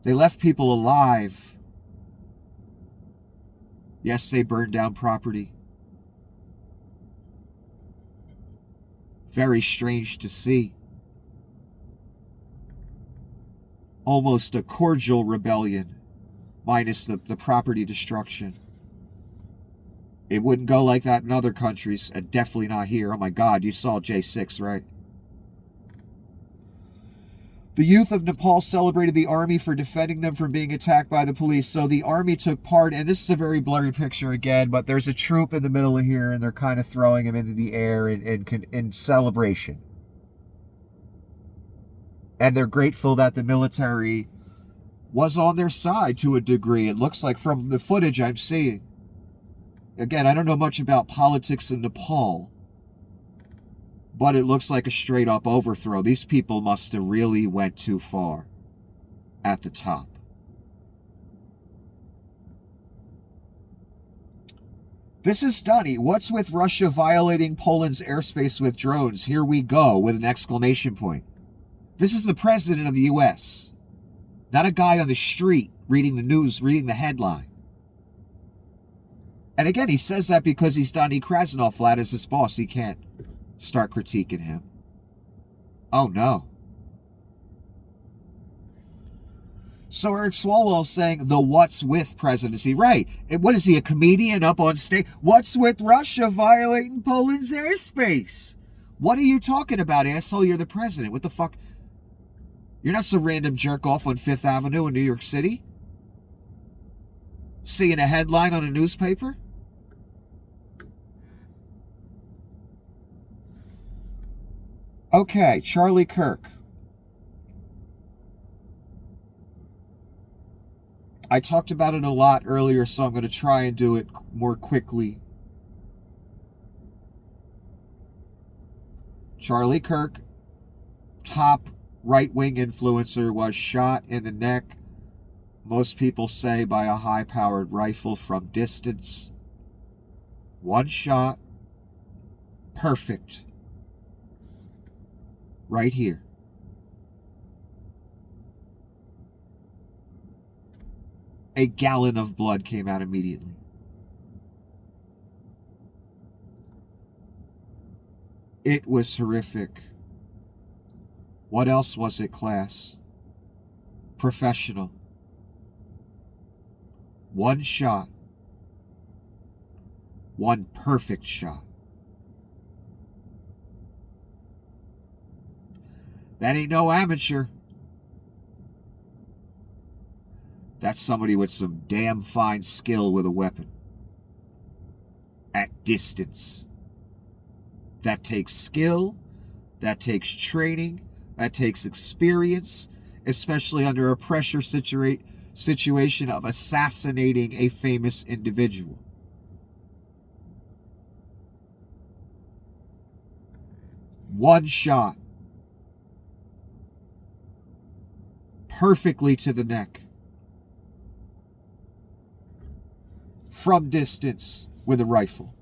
A: They left people alive. Yes, they burned down property. Very strange to see. Almost a cordial rebellion. Minus the property destruction. It wouldn't go like that in other countries, and definitely not here. Oh my God, you saw J6, right? The youth of Nepal celebrated the army for defending them from being attacked by the police. So the army took part, and this is a very blurry picture again, but there's a troop in the middle of here, and they're kind of throwing him into the air in celebration. And they're grateful that the military was on their side to a degree, it looks like, from the footage I'm seeing. Again, I don't know much about politics in Nepal, but it looks like a straight-up overthrow. These people must have really went too far at the top. This is Dunny. What's with Russia violating Poland's airspace with drones? Here we go, with an exclamation point. This is the president of the U.S., not a guy on the street reading the news, reading the headline. And again, he says that because he's Donny Krasnov flat as his boss. He can't start critiquing him. Oh, no. So Eric Swalwell's saying the what's with presidency. Right. And what is he, a comedian up on stage? What's with Russia violating Poland's airspace? What are you talking about, asshole? You're the president. What the fuck? You're not some random jerk off on Fifth Avenue in New York City? Seeing a headline on a newspaper? Okay, Charlie Kirk. I talked about it a lot earlier, so I'm going to try and do it more quickly. Charlie Kirk, top right-wing influencer, was shot in the neck, most people say by a high-powered rifle from distance. One shot. Perfect. Right here. A gallon of blood came out immediately. It was horrific. What else was it, class? Professional. One shot. One perfect shot. That ain't no amateur. That's somebody with some damn fine skill with a weapon. At distance. That takes skill, that takes training, that takes experience, especially under a pressure situation of assassinating a famous individual. One shot. Perfectly to the neck. From distance with a rifle.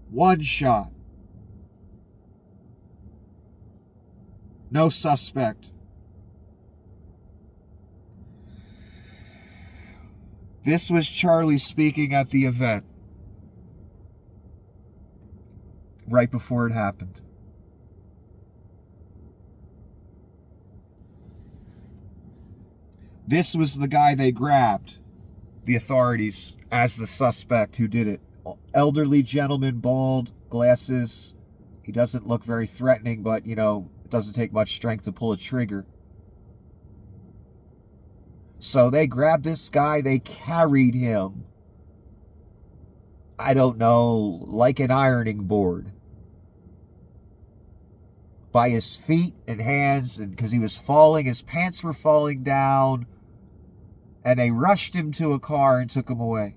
A: One shot. No suspect. This was Charlie speaking at the event. Right before it happened. This was the guy they grabbed, the authorities, as the suspect who did it. Elderly gentleman, bald, glasses. He doesn't look very threatening, but, it doesn't take much strength to pull a trigger. So they grabbed this guy, they carried him, I don't know, like an ironing board, by his feet and hands, and because he was falling, his pants were falling down, and they rushed him to a car and took him away.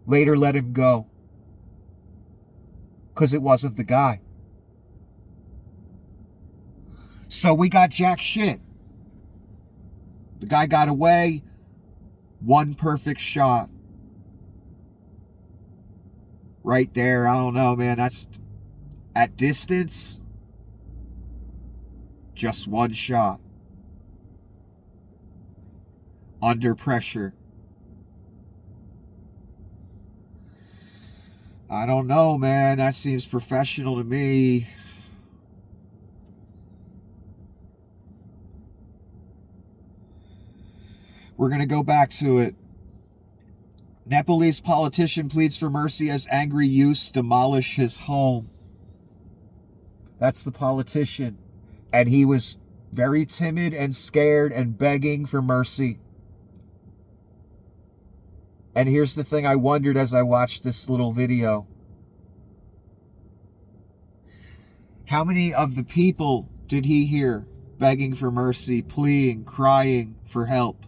A: Later let him go. Because it wasn't the guy. So we got jack shit. The guy got away. One perfect shot. Right there. I don't know, man. That's at distance. Just one shot. Under pressure. I don't know, man. That seems professional to me. We're going to go back to it. Nepalese politician pleads for mercy as angry youths demolish his home. That's the politician. And he was very timid and scared and begging for mercy. And here's the thing I wondered as I watched this little video. How many of the people did he hear begging for mercy, pleading, crying for help?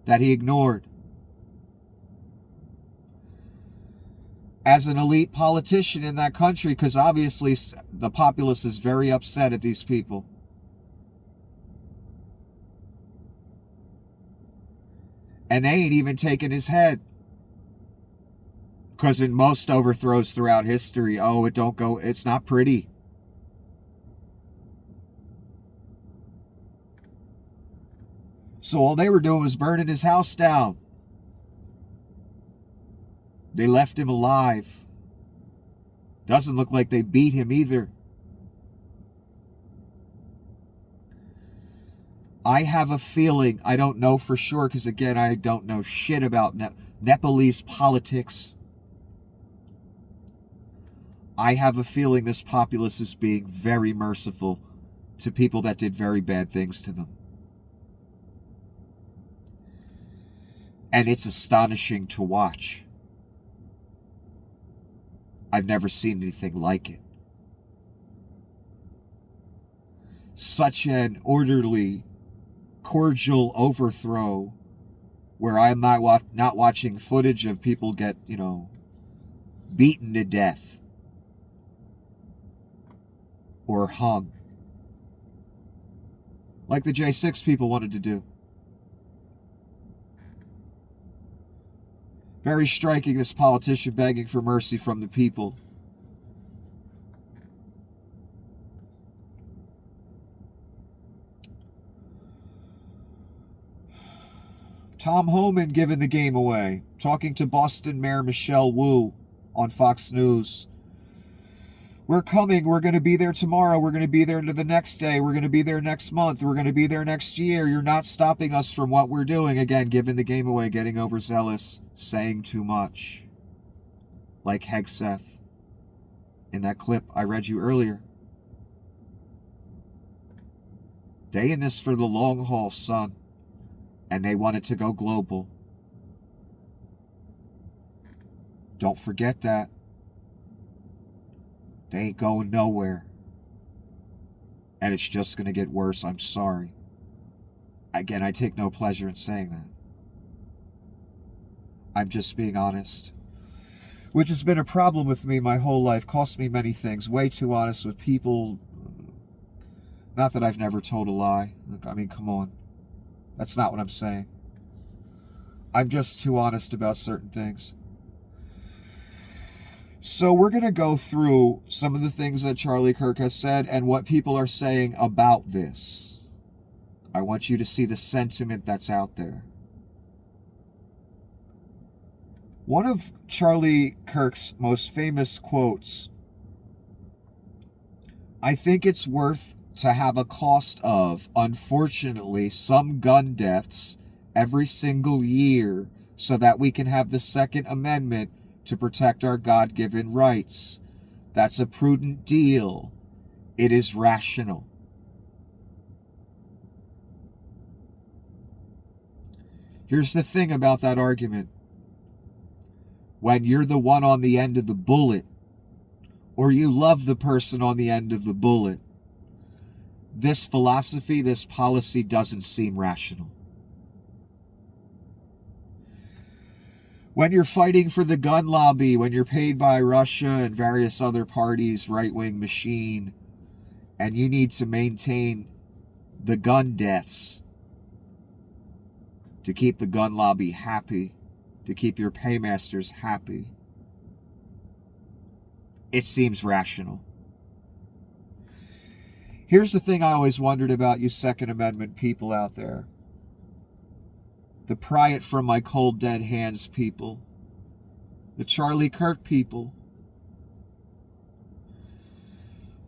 A: That he ignored. As an elite politician in that country, because obviously the populace is very upset at these people. And they ain't even taken his head. Because in most overthrows throughout history, it's not pretty. So all they were doing was burning his house down. They left him alive. Doesn't look like they beat him either. I have a feeling, I don't know for sure, because again, I don't know shit about Nepalese politics. I have a feeling this populace is being very merciful to people that did very bad things to them. And it's astonishing to watch. I've never seen anything like it. Such an orderly, cordial overthrow where I'm not watching footage of people get, beaten to death or hung. like the J6 people wanted to do. Very striking, this politician begging for mercy from the people. Tom Homan giving the game away, talking to Boston Mayor Michelle Wu on Fox News. We're coming. We're going to be there tomorrow. We're going to be there into the next day. We're going to be there next month. We're going to be there next year. You're not stopping us from what we're doing. Again, giving the game away, getting overzealous, saying too much. Like Hegseth in that clip I read you earlier. They in this for the long haul, son. And they want it to go global. Don't forget that. They ain't going nowhere. And it's just going to get worse. I'm sorry. Again, I take no pleasure in saying that. I'm just being honest. Which has been a problem with me my whole life. Cost me many things. Way too honest with people. Not that I've never told a lie. I mean, come on. That's not what I'm saying. I'm just too honest about certain things. So we're going to go through some of the things that Charlie Kirk has said and what people are saying about this. I want you to see the sentiment that's out there. One of Charlie Kirk's most famous quotes, I think it's worth to have a cost of, unfortunately, some gun deaths every single year so that we can have the Second Amendment to protect our God-given rights. That's a prudent deal. It is rational. Here's the thing about that argument. When you're the one on the end of the bullet, or you love the person on the end of the bullet, this philosophy, this policy doesn't seem rational. When you're fighting for the gun lobby, when you're paid by Russia and various other parties, right-wing machine, and you need to maintain the gun deaths to keep the gun lobby happy, to keep your paymasters happy, it seems rational. Here's the thing I always wondered about you Second Amendment people out there. The pry it from my cold dead hands people. The Charlie Kirk people.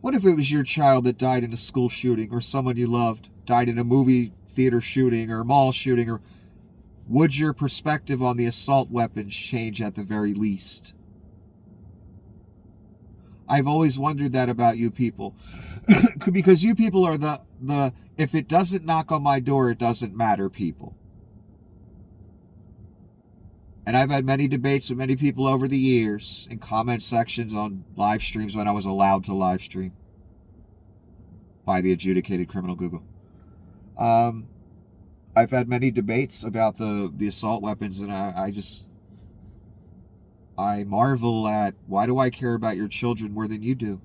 A: What if it was your child that died in a school shooting, or someone you loved died in a movie theater shooting or a mall shooting? Or would your perspective on the assault weapons change at the very least? I've always wondered that about you people. Because you people are the if it doesn't knock on my door, it doesn't matter people. And I've had many debates with many people over the years in comment sections on live streams when I was allowed to live stream by the adjudicated criminal Google. I've had many debates about the assault weapons, and I marvel at, why do I care about your children more than you do?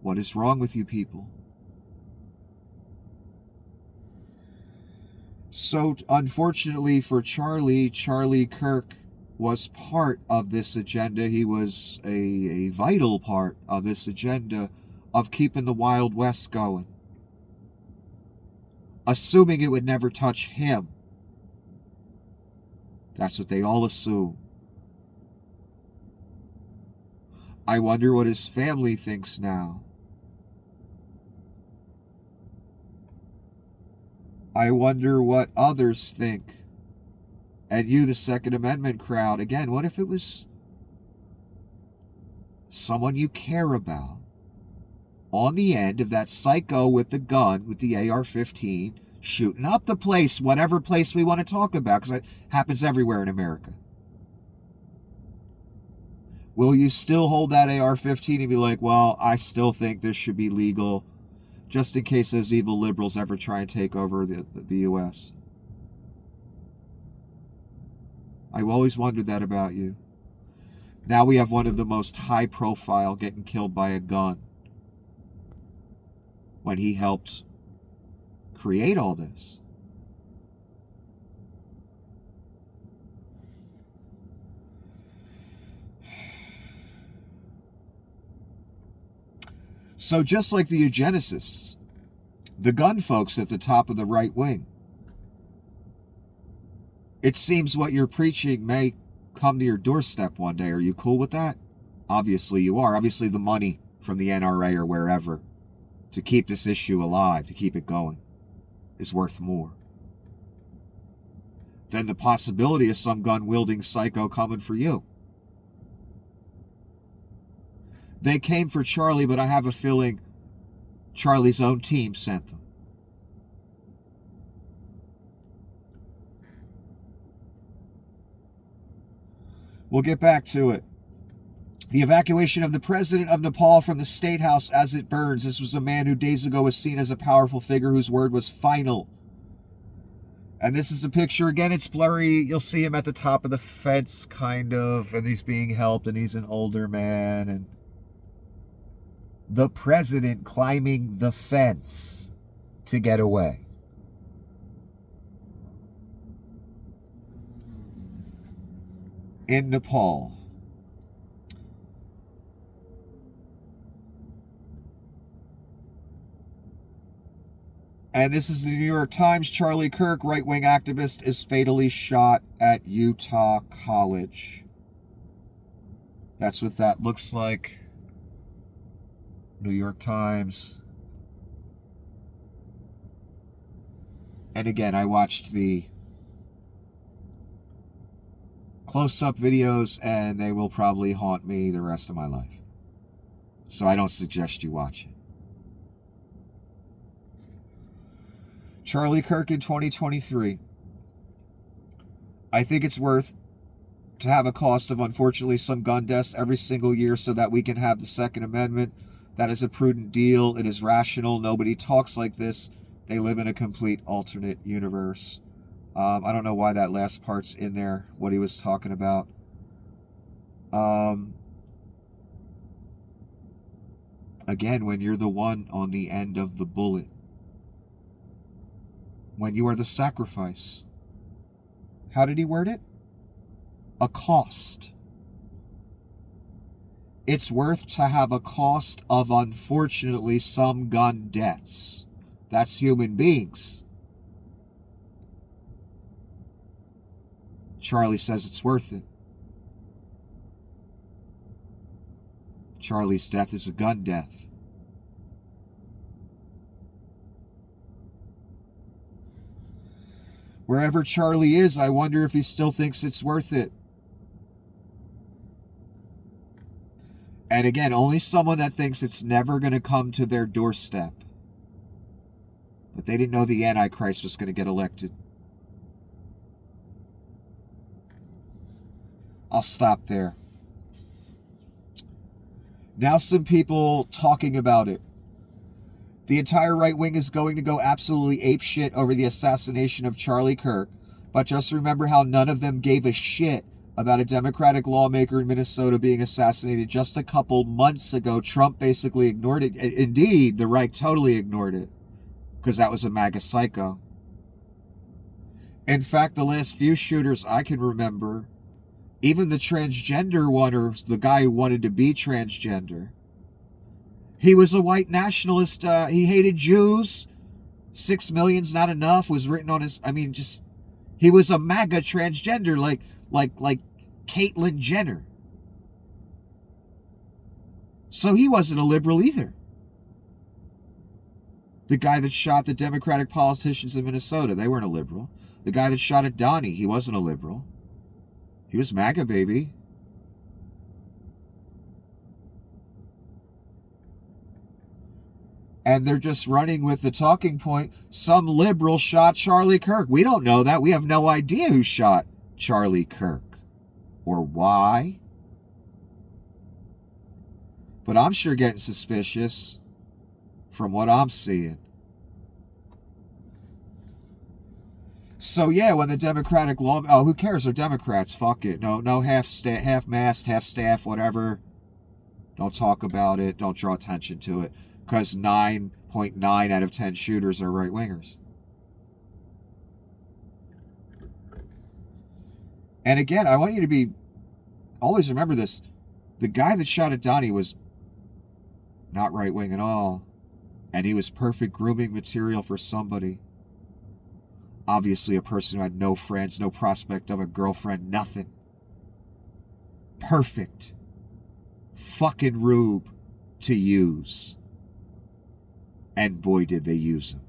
A: What is wrong with you people? So, unfortunately for Charlie Kirk was part of this agenda. He was a vital part of this agenda of keeping the Wild West going. Assuming it would never touch him. That's what they all assume. I wonder what his family thinks now. I wonder what others think. And you, the Second Amendment crowd, again, what if it was someone you care about on the end of that psycho with the gun, with the AR-15, shooting up the place, whatever place we want to talk about, because it happens everywhere in America. Will you still hold that AR-15 and be like, well, I still think this should be legal, just in case those evil liberals ever try and take over the U.S.? I've always wondered that about you. Now we have one of the most high profile getting killed by a gun. when he helped create all this. So just like the eugenicists, the gun folks at the top of the right wing, it seems what you're preaching may come to your doorstep one day. Are you cool with that? Obviously you are. Obviously the money from the NRA or wherever to keep this issue alive, to keep it going, is worth more than the possibility of some gun-wielding psycho coming for you. They came for Charlie, but I have a feeling Charlie's own team sent them. We'll get back to it. The evacuation of the president of Nepal from the State House as it burns. This was a man who days ago was seen as a powerful figure whose word was final. And this is a picture. Again, it's blurry. You'll see him at the top of the fence, kind of, and he's being helped, and he's an older man, and the president climbing the fence to get away. In Nepal. And this is the New York Times. Charlie Kirk, right-wing activist, is fatally shot at Utah College. That's what that looks like. New York Times. And again, I watched the close-up videos, and they will probably haunt me the rest of my life. So I don't suggest you watch it. Charlie Kirk in 2023. I think it's worth to have a cost of, unfortunately, some gun deaths every single year so that we can have the Second Amendment. That is a prudent deal. It is rational. Nobody talks like this. They live in a complete alternate universe. I don't know why that last part's in there, what he was talking about. Again, when you're the one on the end of the bullet, when you are the sacrifice, how did he word it? A cost. It's worth to have a cost of, unfortunately, some gun deaths. That's human beings. Charlie says it's worth it. Charlie's death is a gun death. Wherever Charlie is, I wonder if he still thinks it's worth it. And again, only someone that thinks it's never going to come to their doorstep. But they didn't know the Antichrist was going to get elected. I'll stop there. Now some people talking about it. The entire right wing is going to go absolutely apeshit over the assassination of Charlie Kirk. But just remember how none of them gave a shit about a Democratic lawmaker in Minnesota being assassinated just a couple months ago. Trump basically ignored it. Indeed, the right totally ignored it, because that was a MAGA psycho. In fact, the last few shooters I can remember, even the transgender one, or the guy who wanted to be transgender, he was a white nationalist. He hated Jews. 6 million's not enough was written on his, he was a MAGA transgender, like Caitlyn Jenner. So he wasn't a liberal either. The guy that shot the Democratic politicians in Minnesota, they weren't a liberal. The guy that shot at Donnie, he wasn't a liberal. He was MAGA, baby. And they're just running with the talking point. Some liberal shot Charlie Kirk. We don't know that. We have no idea who shot Charlie Kirk or why. But I'm sure getting suspicious from what I'm seeing. So yeah, when the Democratic law, who cares? They're Democrats. Fuck it. No half-mast, half-staff, whatever. Don't talk about it. Don't draw attention to it. Because 9 0.9 out of 10 shooters are right-wingers. And again, I want you to always remember this. The guy that shot at Donnie was not right-wing at all. And he was perfect grooming material for somebody. Obviously a person who had no friends, no prospect of a girlfriend, nothing. Perfect fucking rube to use. And boy, did they use him.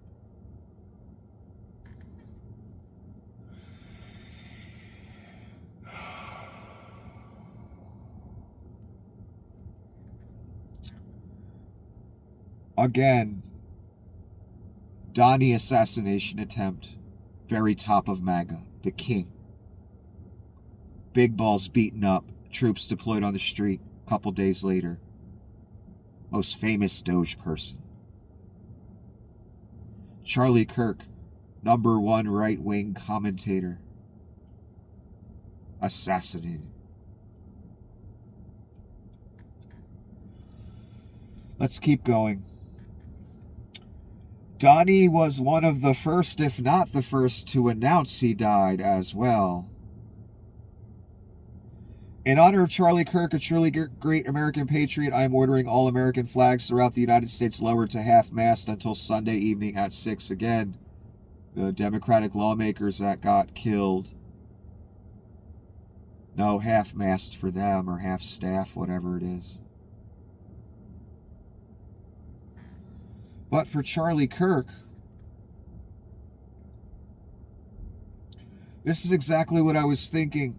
A: Again, Donnie assassination attempt. Very top of MAGA. The king. Big balls beaten up. Troops deployed on the street. A couple days later. Most famous Doge person. Charlie Kirk. #1 right-wing commentator. Assassinated. Let's keep going. Donnie was one of the first, if not the first, to announce he died as well. In honor of Charlie Kirk, a truly great American patriot, I am ordering all American flags throughout the United States lowered to half-mast until Sunday evening at 6 again. The Democratic lawmakers that got killed. No half-mast for them, or half-staff, whatever it is. But for Charlie Kirk, this is exactly what I was thinking.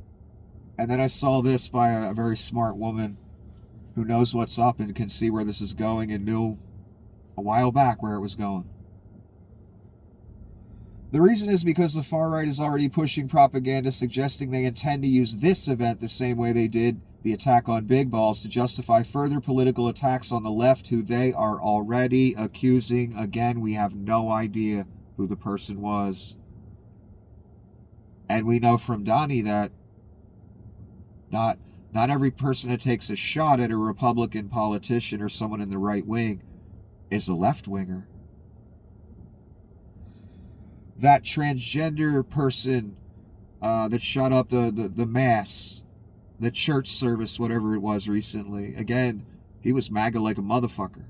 A: And then I saw this by a very smart woman who knows what's up and can see where this is going and knew a while back where it was going. The reason is because the far right is already pushing propaganda suggesting they intend to use this event the same way they did the attack on Big Balls to justify further political attacks on the left, who they are already accusing. Again, we have no idea who the person was. And we know from Donnie that not every person that takes a shot at a Republican politician or someone in the right wing is a left-winger. That transgender person that shot up the mass, the church service, whatever it was recently. Again, he was MAGA like a motherfucker.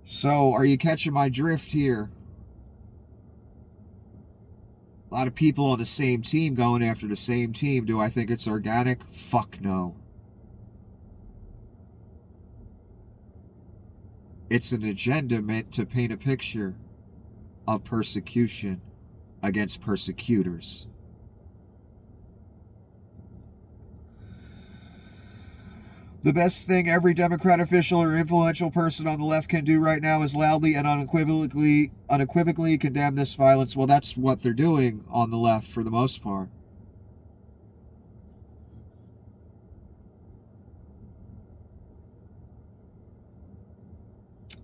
A: So, are you catching my drift here? A lot of people on the same team going after the same team. Do I think it's organic? Fuck no. It's an agenda meant to paint a picture of persecution against persecutors. The best thing every Democrat official or influential person on the left can do right now is loudly and unequivocally condemn this violence. Well, that's what they're doing on the left for the most part.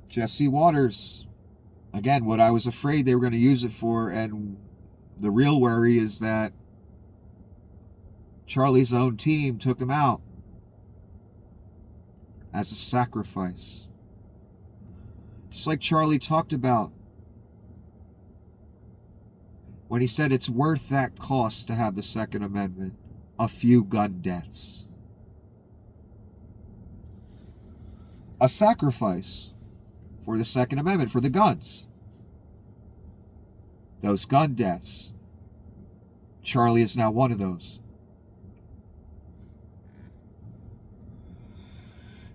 A: Jesse Waters. Again, what I was afraid they were going to use it for, and the real worry is that Charlie's own team took him out as a sacrifice. Just like Charlie talked about when he said it's worth that cost to have the Second Amendment. A few gun deaths. A sacrifice for the Second Amendment, for the guns. Those gun deaths. Charlie is now one of those.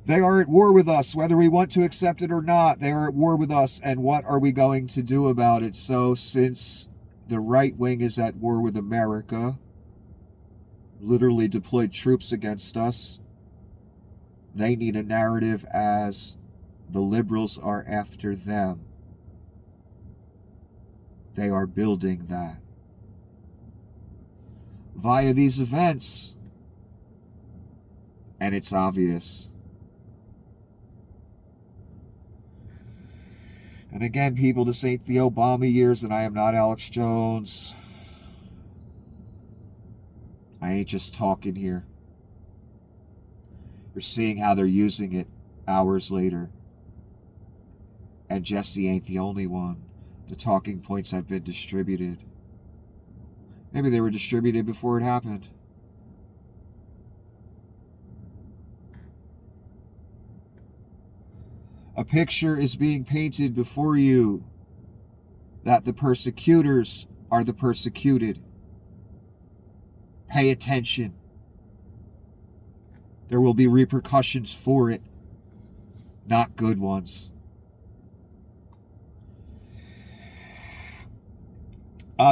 A: They are at war with us, whether we want to accept it or not. They are at war with us, and what are we going to do about it? So, since the right wing is at war with America, literally deployed troops against us, they need a narrative as the liberals are after them. They are building that. Via these events. And it's obvious. And again, people, this ain't the Obama years, and I am not Alex Jones. I ain't just talking here. You're seeing how they're using it hours later. And Jesse ain't the only one. The talking points have been distributed. Maybe they were distributed before it happened. A picture is being painted before you that the persecutors are the persecuted. Pay attention. There will be repercussions for it, not good ones.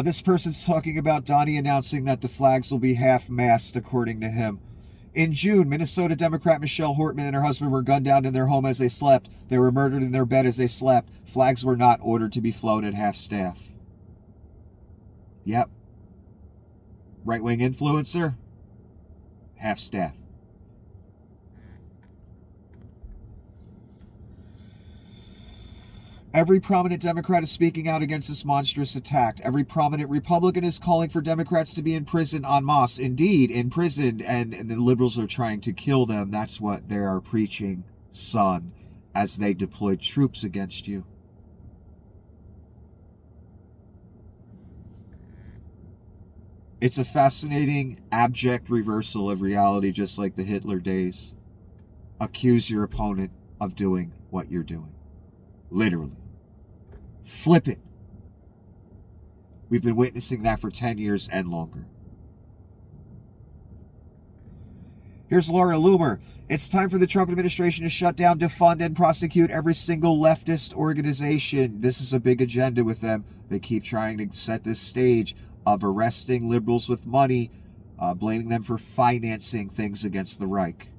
A: This person's talking about Donnie announcing that the flags will be half-mast, according to him. In June, Minnesota Democrat Michelle Hortman and her husband were gunned down in their home as they slept. They were murdered in their bed as they slept. Flags were not ordered to be flown at half-staff. Yep. Right-wing influencer, half-staff. Every prominent Democrat is speaking out against this monstrous attack. Every prominent Republican is calling for Democrats to be in prison en masse. Indeed, imprisoned, and the liberals are trying to kill them. That's what they are preaching, son, as they deploy troops against you. It's a fascinating, abject reversal of reality, just like the Hitler days. Accuse your opponent of doing what you're doing. Literally. Flip it. We've been witnessing that for 10 years and longer. Here's Laura Loomer. It's time for the Trump administration to shut down, defund, and prosecute every single leftist organization. This is a big agenda with them. They keep trying to set this stage of arresting liberals with money, blaming them for financing things against the Reich.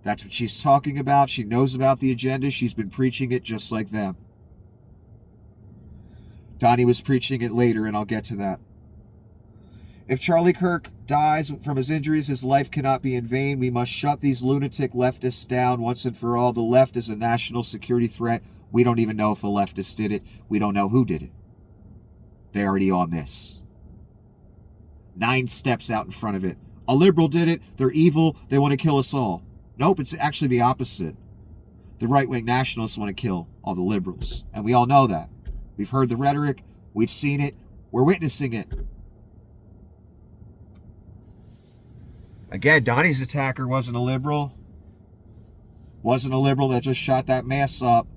A: That's what she's talking about. She knows about the agenda. She's been preaching it just like them. Donnie was preaching it later, and I'll get to that. If Charlie Kirk dies from his injuries, his life cannot be in vain. We must shut these lunatic leftists down once and for all. The left is a national security threat. We don't even know if a leftist did it. We don't know who did it. They're already on this. 9 steps out in front of it. A liberal did it. They're evil. They want to kill us all. Nope, it's actually the opposite. The right-wing nationalists want to kill all the liberals. And we all know that. We've heard the rhetoric. We've seen it. We're witnessing it. Again, Donnie's attacker wasn't a liberal. Wasn't a liberal that just shot that mass up.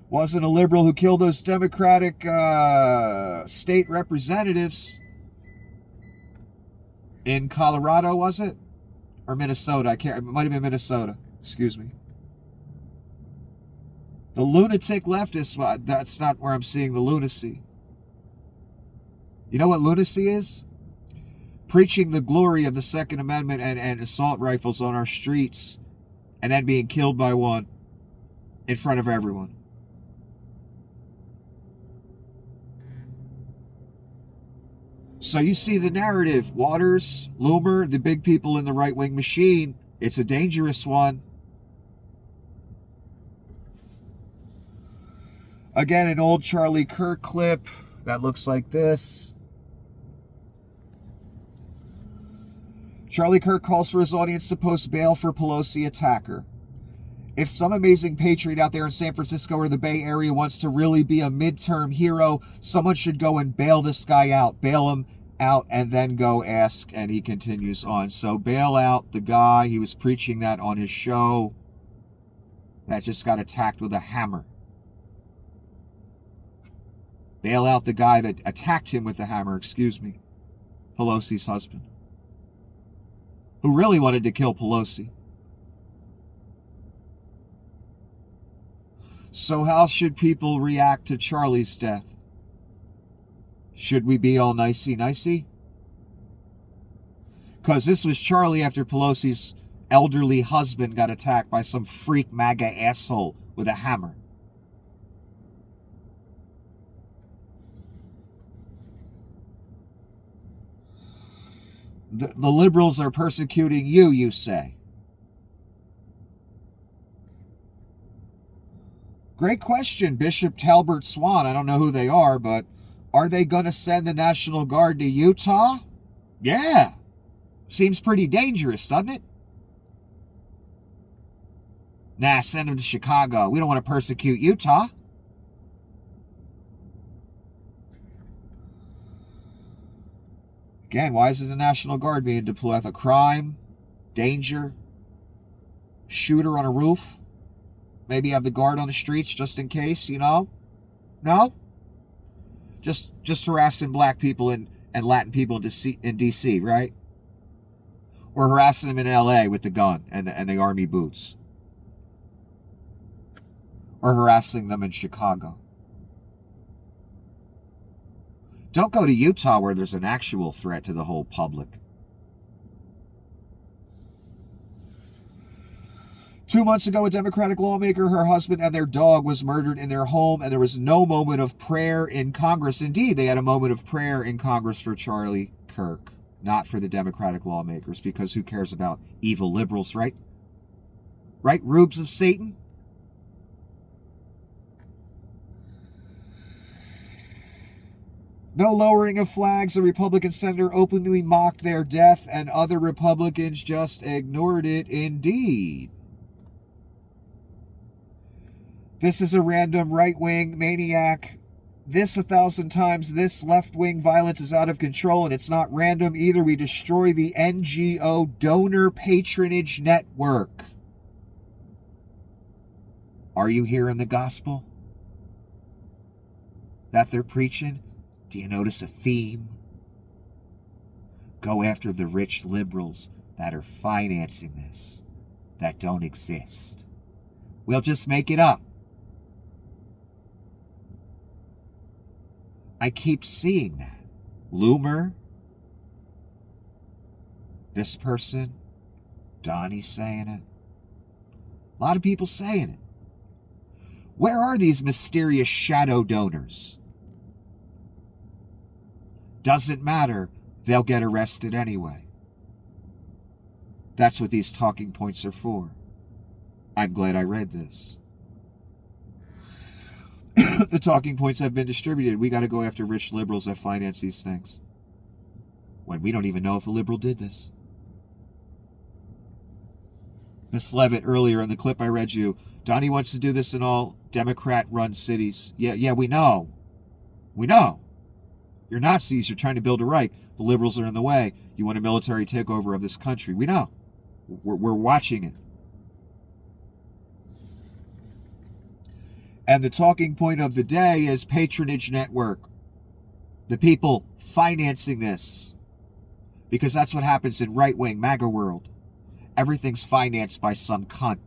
A: Wasn't a liberal who killed those Democratic state representatives in Colorado, was it? Or Minnesota? I can't. It might have been Minnesota. Excuse me. The lunatic leftists, that's not where I'm seeing the lunacy. You know what lunacy is? Preaching the glory of the Second Amendment and assault rifles on our streets and then being killed by one in front of everyone. So you see the narrative. Waters, Loomer, the big people in the right-wing machine. It's a dangerous one. Again, an old Charlie Kirk clip that looks like this. Charlie Kirk calls for his audience to post bail for Pelosi attacker. If some amazing patriot out there in San Francisco or the Bay Area wants to really be a midterm hero, someone should go and bail this guy out. Bail him out and then go ask. And he continues on. So bail out the guy. He was preaching that on his show. That just got attacked with a hammer. Bail out the guy that attacked him with the hammer, Pelosi's husband. Who really wanted to kill Pelosi. So how should people react to Charlie's death? Should we be all nicey-nicey? Because this was Charlie after Pelosi's elderly husband got attacked by some freak MAGA asshole with a hammer. The liberals are persecuting you, you say. Great question, Bishop Talbert Swan. I don't know who they are, but are they going to send the National Guard to Utah? Yeah. Seems pretty dangerous, doesn't it? Nah, send them to Chicago. We don't want to persecute Utah. Again, why is the National Guard being deployed? A crime, danger, shooter on a roof. Maybe have the guard on the streets just in case, No? Just harassing black people and Latin people in DC, right? Or harassing them in LA with the gun and the army boots. Or harassing them in Chicago. Don't go to Utah where there's an actual threat to the whole public. 2 months ago, a Democratic lawmaker, her husband, and their dog was murdered in their home, and there was no moment of prayer in Congress. Indeed, they had a moment of prayer in Congress for Charlie Kirk, not for the Democratic lawmakers, because who cares about evil liberals, right? Right, rubes of Satan? No lowering of flags. A Republican senator openly mocked their death, and other Republicans just ignored it. Indeed. This is a random right-wing maniac. This 1,000 times. This left-wing violence is out of control, and it's not random either. We destroy the NGO donor patronage network. Are you hearing the gospel that they're preaching? Do you notice a theme? Go after the rich liberals that are financing this, that don't exist. We'll just make it up. I keep seeing that. Loomer, this person, Donnie saying it. A lot of people saying it. Where are these mysterious shadow donors? Doesn't matter, they'll get arrested anyway. That's what these talking points are for. I'm glad I read this. The talking points have been distributed. We got to go after rich liberals that finance these things. When we don't even know if a liberal did this. Miss Levitt, earlier in the clip I read you, Donnie wants to do this in all Democrat-run cities. Yeah, we know. We know. You're Nazis. You're trying to build a Reich. The liberals are in the way. You want a military takeover of this country. We know. We're watching it. And the talking point of the day is patronage network. The people financing this. Because that's what happens in right-wing MAGA world. Everything's financed by some cunt.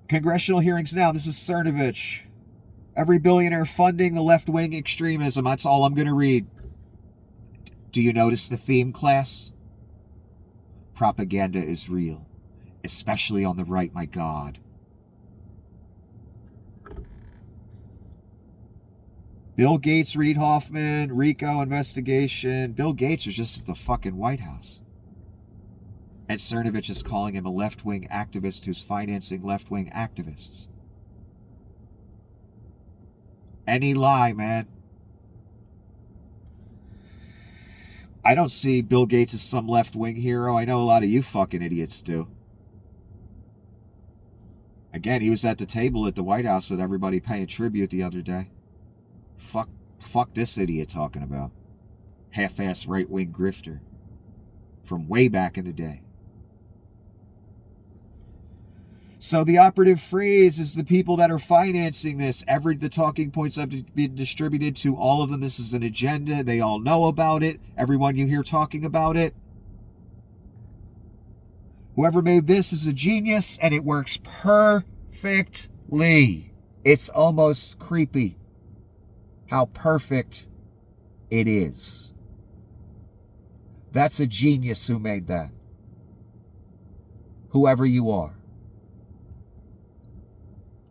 A: Congressional hearings now. This is Cernovich. Every billionaire funding the left-wing extremism. That's all I'm going to read. Do you notice the theme, class? Propaganda is real. Especially on the right, my God. Bill Gates, Reid Hoffman, RICO investigation. Bill Gates was just at the fucking White House. And Cernovich is calling him a left-wing activist who's financing left-wing activists. Any lie, man. I don't see Bill Gates as some left-wing hero. I know a lot of you fucking idiots do. Again, he was at the table at the White House with everybody paying tribute the other day. Fuck this idiot talking about. Half-ass right-wing grifter. From way back in the day. So the operative phrase is the people that are financing this. The talking points have been distributed to all of them. This is an agenda. They all know about it. Everyone you hear talking about it. Whoever made this is a genius, and it works perfectly. It's almost creepy how perfect it is. That's a genius who made that. Whoever you are.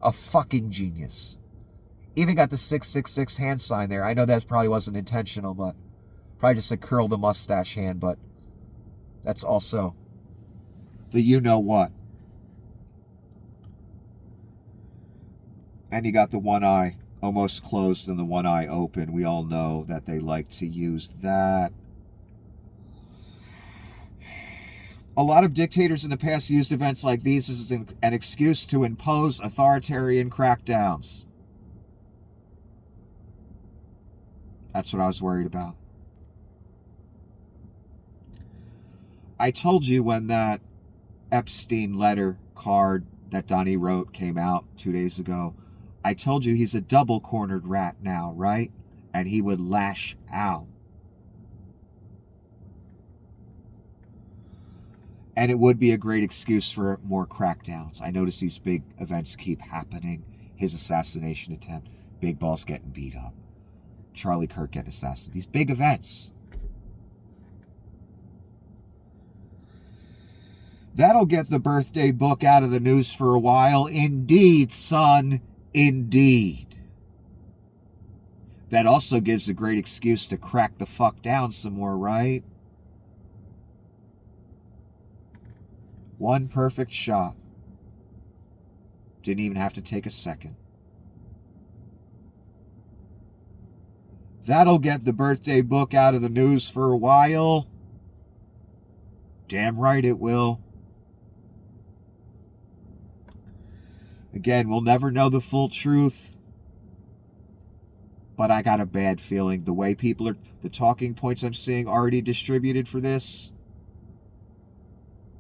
A: A fucking genius. Even got the 666 hand sign there. I know that probably wasn't intentional, but probably just a curl the mustache hand, but that's also the you know what. And you got the one eye almost closed and the one eye open. We all know that they like to use that. A lot of dictators in the past used events like these as an excuse to impose authoritarian crackdowns. That's what I was worried about. I told you when that Epstein letter card that Donnie wrote came out 2 days ago, I told you he's a double-cornered rat now, right? And he would lash out. And it would be a great excuse for more crackdowns. I notice these big events keep happening. His assassination attempt, Big Boss getting beat up, Charlie Kirk getting assassinated. These big events. That'll get the birthday book out of the news for a while. Indeed, son. Indeed. That also gives a great excuse to crack the fuck down some more, right? One perfect shot. Didn't even have to take a second. That'll get the birthday book out of the news for a while. Damn right it will. Again, we'll never know the full truth. But I got a bad feeling. The way people are, the talking points I'm seeing already distributed for this.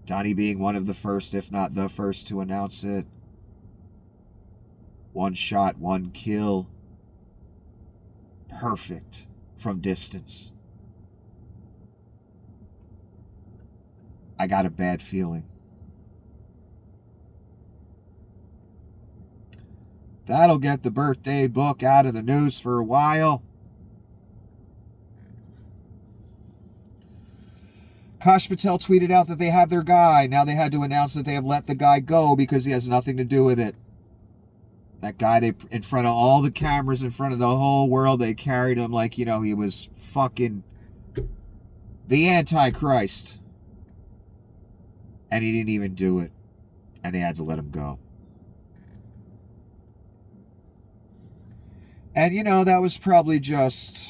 A: Donnie being one of the first, if not the first, to announce it. One shot, one kill. Perfect from distance. I got a bad feeling. That'll get the birthday book out of the news for a while. Kash Patel tweeted out that they had their guy. Now they had to announce that they have let the guy go because he has nothing to do with it. That guy, they in front of all the cameras, in front of the whole world, they carried him like, you know, he was fucking the Antichrist. And he didn't even do it. And they had to let him go. And, you know, that was probably just,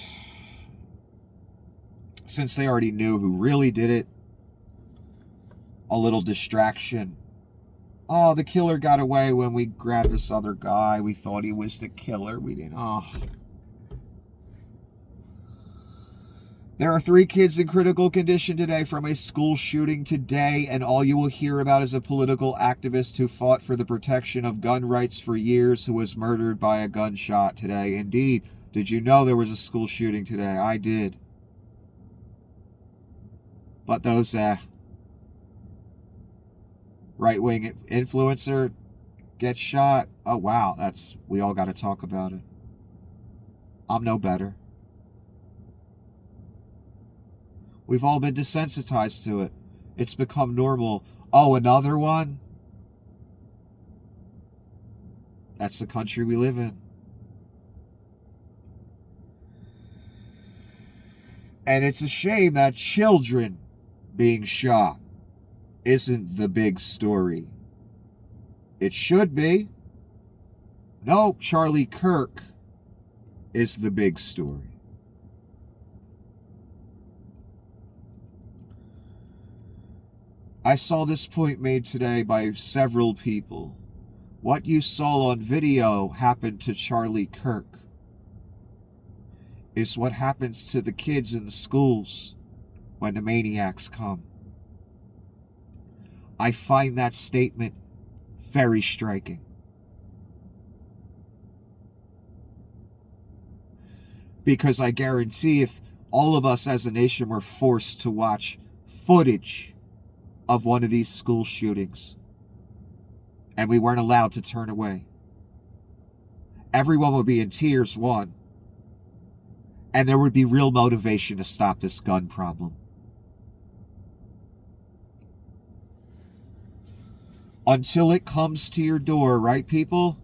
A: since they already knew who really did it, a little distraction. Oh, the killer got away when we grabbed this other guy. We thought he was the killer. We didn't. Oh. There are 3 kids in critical condition today from a school shooting today, and all you will hear about is a political activist who fought for the protection of gun rights for years who was murdered by a gunshot today. Indeed. Did you know there was a school shooting today? I did. But those right-wing influencer gets shot. Oh, wow. We all got to talk about it. I'm no better. We've all been desensitized to it. It's become normal. Oh, another one? That's the country we live in. And it's a shame that children being shot isn't the big story. It should be. No, Charlie Kirk is the big story. I saw this point made today by several people. What you saw on video happened to Charlie Kirk. Is what happens to the kids in the schools when the maniacs come. I find that statement very striking. Because I guarantee if all of us as a nation were forced to watch footage of one of these school shootings and we weren't allowed to turn away, everyone would be in tears, one, and there would be real motivation to stop this gun problem. Until it comes to your door, right, people?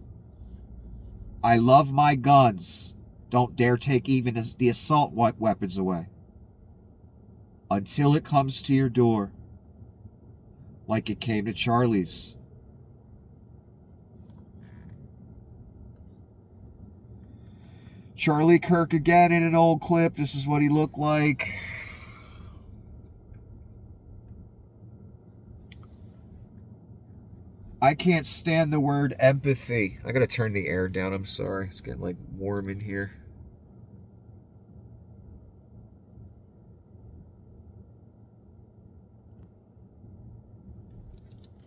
A: I love my guns. Don't dare take even the assault weapons away. Until it comes to your door, like it came to Charlie's. Charlie Kirk again in an old clip. This is what he looked like. I can't stand the word empathy. I gotta turn the air down. I'm sorry. It's getting like warm in here.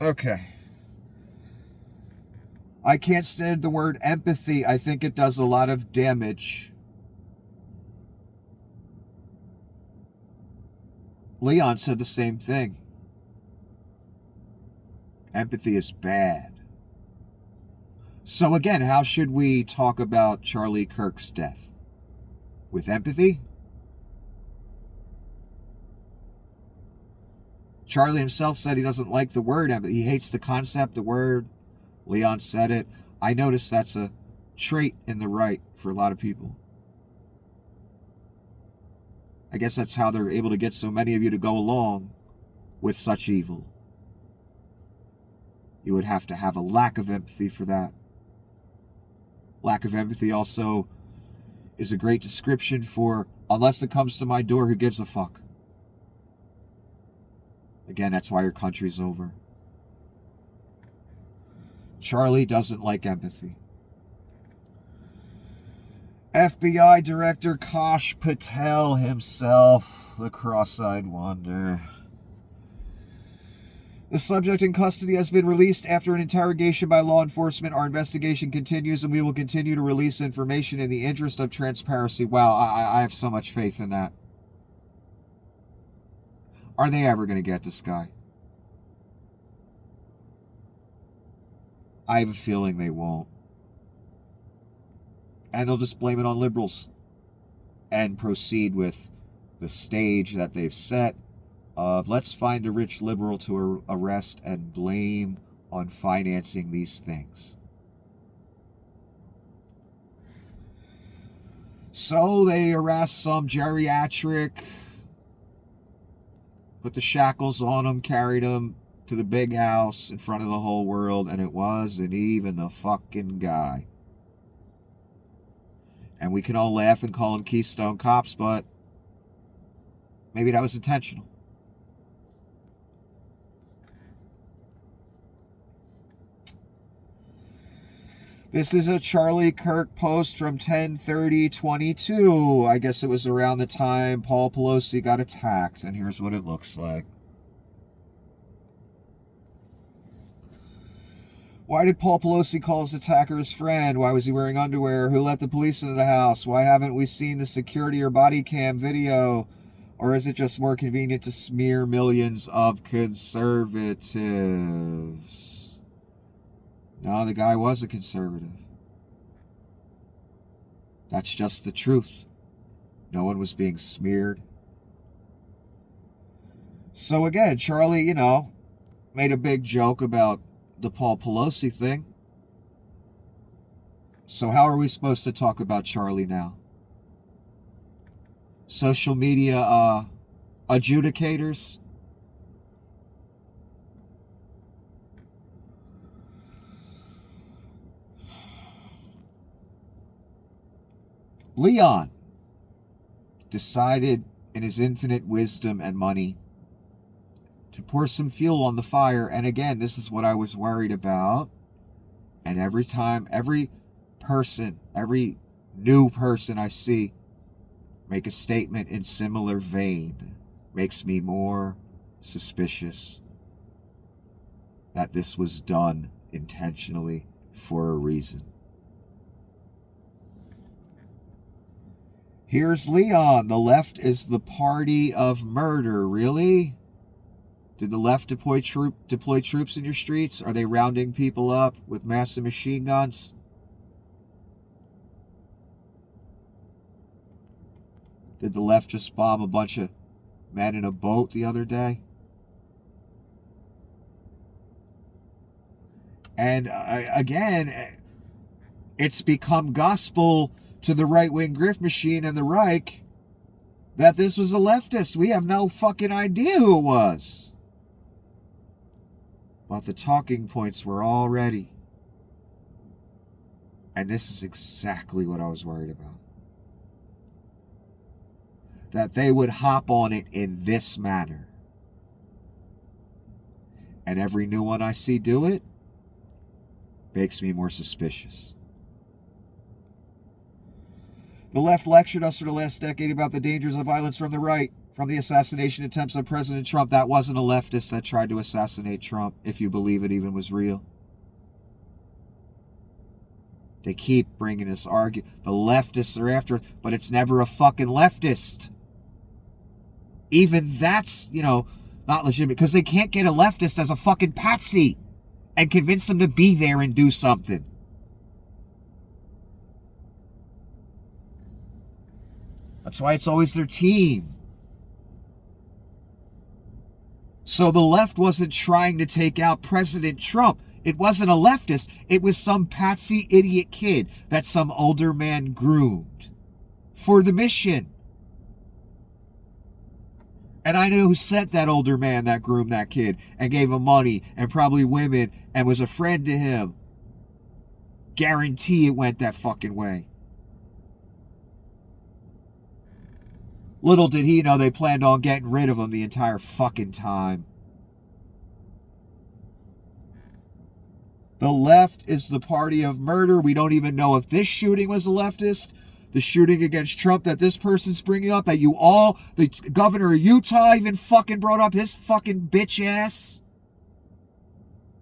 A: Okay. I can't stand the word empathy. I think it does a lot of damage. Leon said the same thing. Empathy is bad. So again, how should we talk about Charlie Kirk's death? With empathy? Charlie himself said he doesn't like the word empathy. He hates the concept, the word. Leon said it. I noticed that's a trait in the right for a lot of people. I guess that's how they're able to get so many of you to go along with such evil. You would have to have a lack of empathy for that. Lack of empathy also is a great description for, unless it comes to my door, who gives a fuck? Again, that's why your country's over. Charlie doesn't like empathy. FBI Director Kash Patel himself, the cross-eyed wonder. The subject in custody has been released after an interrogation by law enforcement. Our investigation continues, and we will continue to release information in the interest of transparency. Wow, I have so much faith in that. Are they ever going to get this guy? I have a feeling they won't. And they'll just blame it on liberals and proceed with the stage that they've set of let's find a rich liberal to arrest and blame on financing these things. So they arrest some geriatric, put the shackles on him, carried him to the big house in front of the whole world, and it wasn't even the fucking guy. And we can all laugh and call them Keystone Cops, but maybe that was intentional. This is a Charlie Kirk post from 10/30/22. I guess it was around the time Paul Pelosi got attacked, and here's what it looks like. Why did Paul Pelosi call his attacker his friend? Why was he wearing underwear? Who let the police into the house? Why haven't we seen the security or body cam video? Or is it just more convenient to smear millions of conservatives? No, the guy was a conservative. That's just the truth. No one was being smeared. So again, Charlie, made a big joke about the Paul Pelosi thing. So how are we supposed to talk about Charlie now? Social media adjudicators? Leon decided in his infinite wisdom and money to pour some fuel on the fire. And again, this is what I was worried about. And every time, every new person I see make a statement in similar vein makes me more suspicious that this was done intentionally for a reason. Here's Leon. The left is the party of murder. Really? Did the left deploy troops in your streets? Are they rounding people up with massive machine guns? Did the left just bomb a bunch of men in a boat the other day? And again, it's become gospel to the right-wing grift machine and the Reich that this was a leftist. We have no fucking idea who it was. But the talking points were all ready. And this is exactly what I was worried about. that they would hop on it in this manner. And every new one I see do it makes me more suspicious. The left lectured us for the last decade about the dangers of violence from the right, from the assassination attempts on President Trump. That wasn't a leftist that tried to assassinate Trump, if you believe it even was real. They keep bringing this argument. The leftists are after it, but it's never a fucking leftist. Even that's, not legitimate, because they can't get a leftist as a fucking patsy and convince them to be there and do something. That's why it's always their team. So the left wasn't trying to take out President Trump. It wasn't a leftist. It was some patsy idiot kid that some older man groomed for the mission. And I know who sent that older man that groomed that kid and gave him money and probably women and was a friend to him. Guarantee it went that fucking way. Little did he know they planned on getting rid of him the entire fucking time. The left is the party of murder. We don't even know if this shooting was a leftist. The shooting against Trump that this person's bringing up, that the governor of Utah even fucking brought up, his fucking bitch ass,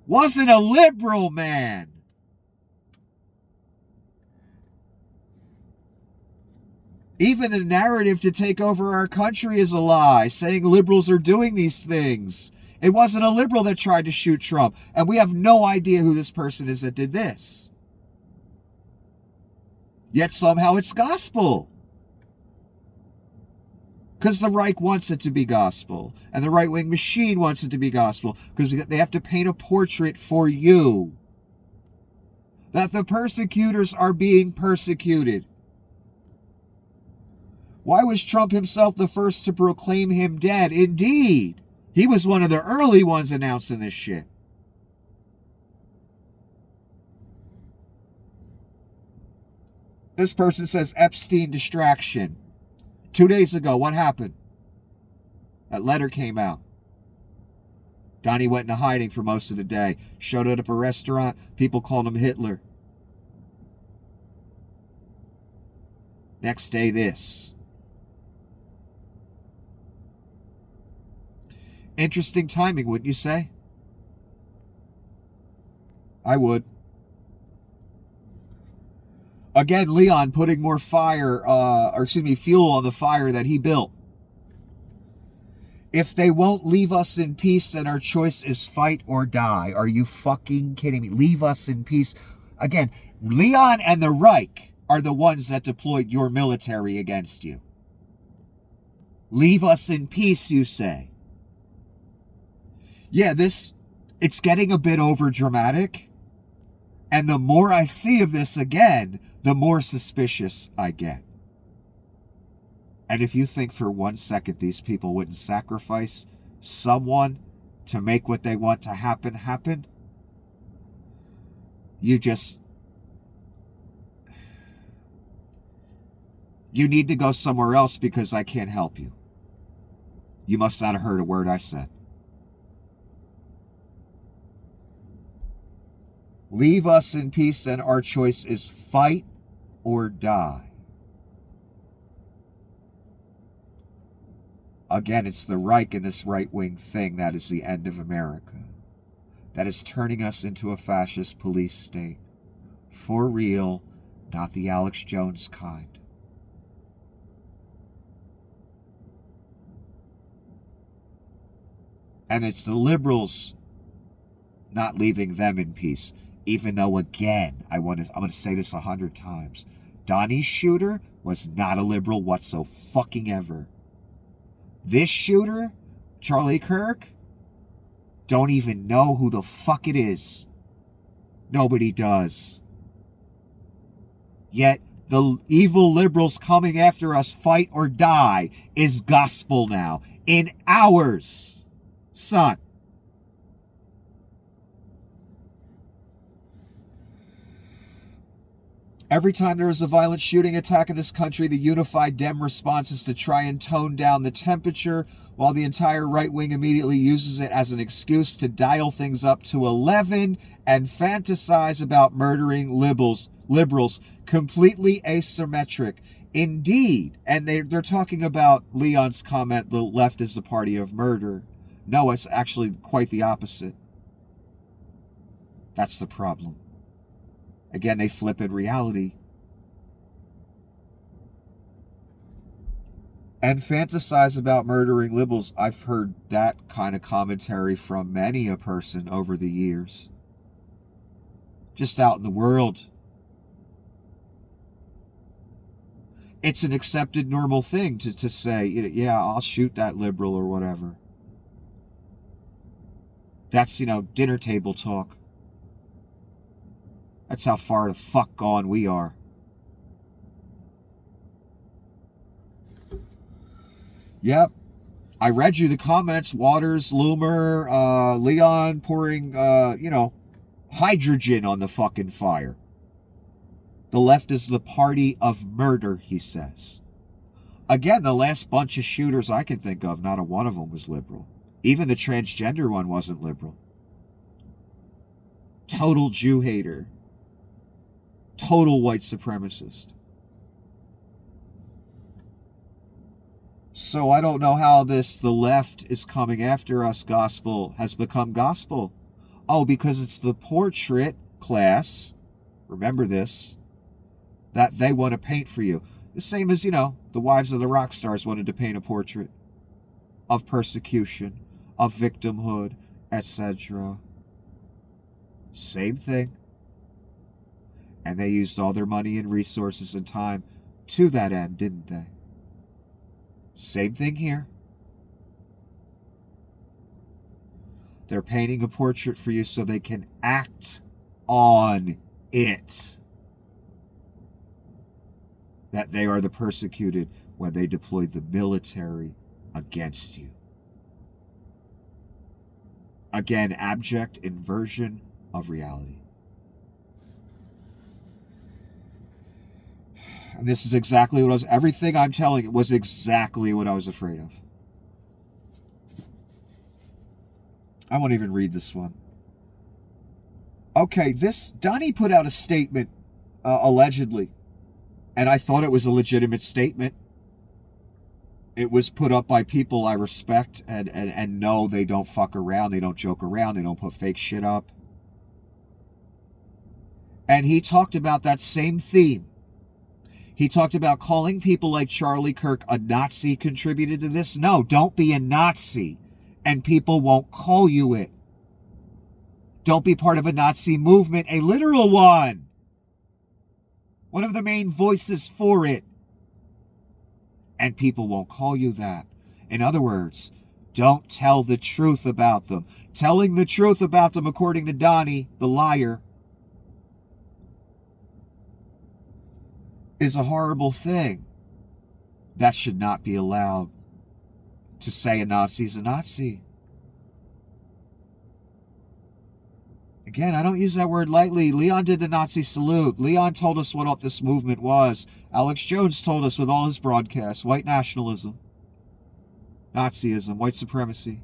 A: wasn't a liberal, man. Even the narrative to take over our country is a lie, saying liberals are doing these things. It wasn't a liberal that tried to shoot Trump, and we have no idea who this person is that did this. Yet somehow it's gospel. Because the right wants it to be gospel, and the right-wing machine wants it to be gospel, because they have to paint a portrait for you that the persecutors are being persecuted. Why was Trump himself the first to proclaim him dead? Indeed. He was one of the early ones announcing this shit. This person says Epstein distraction. 2 days ago, what happened? That letter came out. Donnie went into hiding for most of the day. Showed up at a restaurant. People called him Hitler. Next day, this. Interesting timing, wouldn't you say? I would. Again, Leon putting more fuel on the fire that he built. If they won't leave us in peace, then our choice is fight or die. Are you fucking kidding me? Leave us in peace. Again, Leon and the Reich are the ones that deployed your military against you. Leave us in peace, you say. Yeah, it's getting a bit over dramatic. And the more I see of this again, the more suspicious I get. And if you think for 1 second these people wouldn't sacrifice someone to make what they want to happen, you need to go somewhere else, because I can't help you. You must not have heard a word I said. Leave us in peace, and our choice is fight or die. Again, it's the Reich and this right-wing thing that is the end of America. That is turning us into a fascist police state. For real, not the Alex Jones kind. And it's the liberals not leaving them in peace. Even though, again, I'm going to say this 100 times. Donnie's shooter was not a liberal whatsoever. This shooter, Charlie Kirk, don't even know who the fuck it is. Nobody does. Yet, the evil liberals coming after us, fight or die, is gospel now. In hours, son. Every time there is a violent shooting attack in this country, the unified Dem response is to try and tone down the temperature, while the entire right wing immediately uses it as an excuse to dial things up to 11 and fantasize about murdering liberals. Completely asymmetric. Indeed. And they're talking about Leon's comment, the left is the party of murder. No, it's actually quite the opposite. That's the problem. Again, they flip in reality. And fantasize about murdering liberals. I've heard that kind of commentary from many a person over the years. Just out in the world. It's an accepted normal thing to say, yeah, I'll shoot that liberal or whatever. That's, dinner table talk. That's how far the fuck gone we are. Yep. I read you the comments. Waters, Loomer, Leon pouring, hydrogen on the fucking fire. The left is the party of murder, he says. Again, the last bunch of shooters I can think of, not a one of them was liberal. Even the transgender one wasn't liberal. Total Jew hater. Total white supremacist. So I don't know how the left is coming after us gospel has become gospel. Oh, because it's the portrait class, remember this, that they want to paint for you. The same as, the wives of the rock stars wanted to paint a portrait of persecution, of victimhood, etc. Same thing. And they used all their money and resources and time to that end, didn't they? Same thing here. They're painting a portrait for you so they can act on it. That they are the persecuted when they deploy the military against you. Again, abject inversion of reality. And this is exactly what everything I'm telling you was exactly what I was afraid of. I won't even read this one. Okay, Donnie put out a statement, allegedly, and I thought it was a legitimate statement. It was put up by people I respect and know they don't fuck around, they don't joke around, they don't put fake shit up. And he talked about that same theme. He talked about calling people like Charlie Kirk a Nazi contributed to this. No, don't be a Nazi, and people won't call you it. Don't be part of a Nazi movement, a literal one. One of the main voices for it. And people won't call you that. In other words, don't tell the truth about them. Telling the truth about them, according to Donnie, the liar, is a horrible thing. That should not be allowed. To say a Nazi is a Nazi. Again, I don't use that word lightly. Leon did the Nazi salute. Leon told us what this movement was. Alex Jones told us with all his broadcasts. White nationalism. Nazism. White supremacy.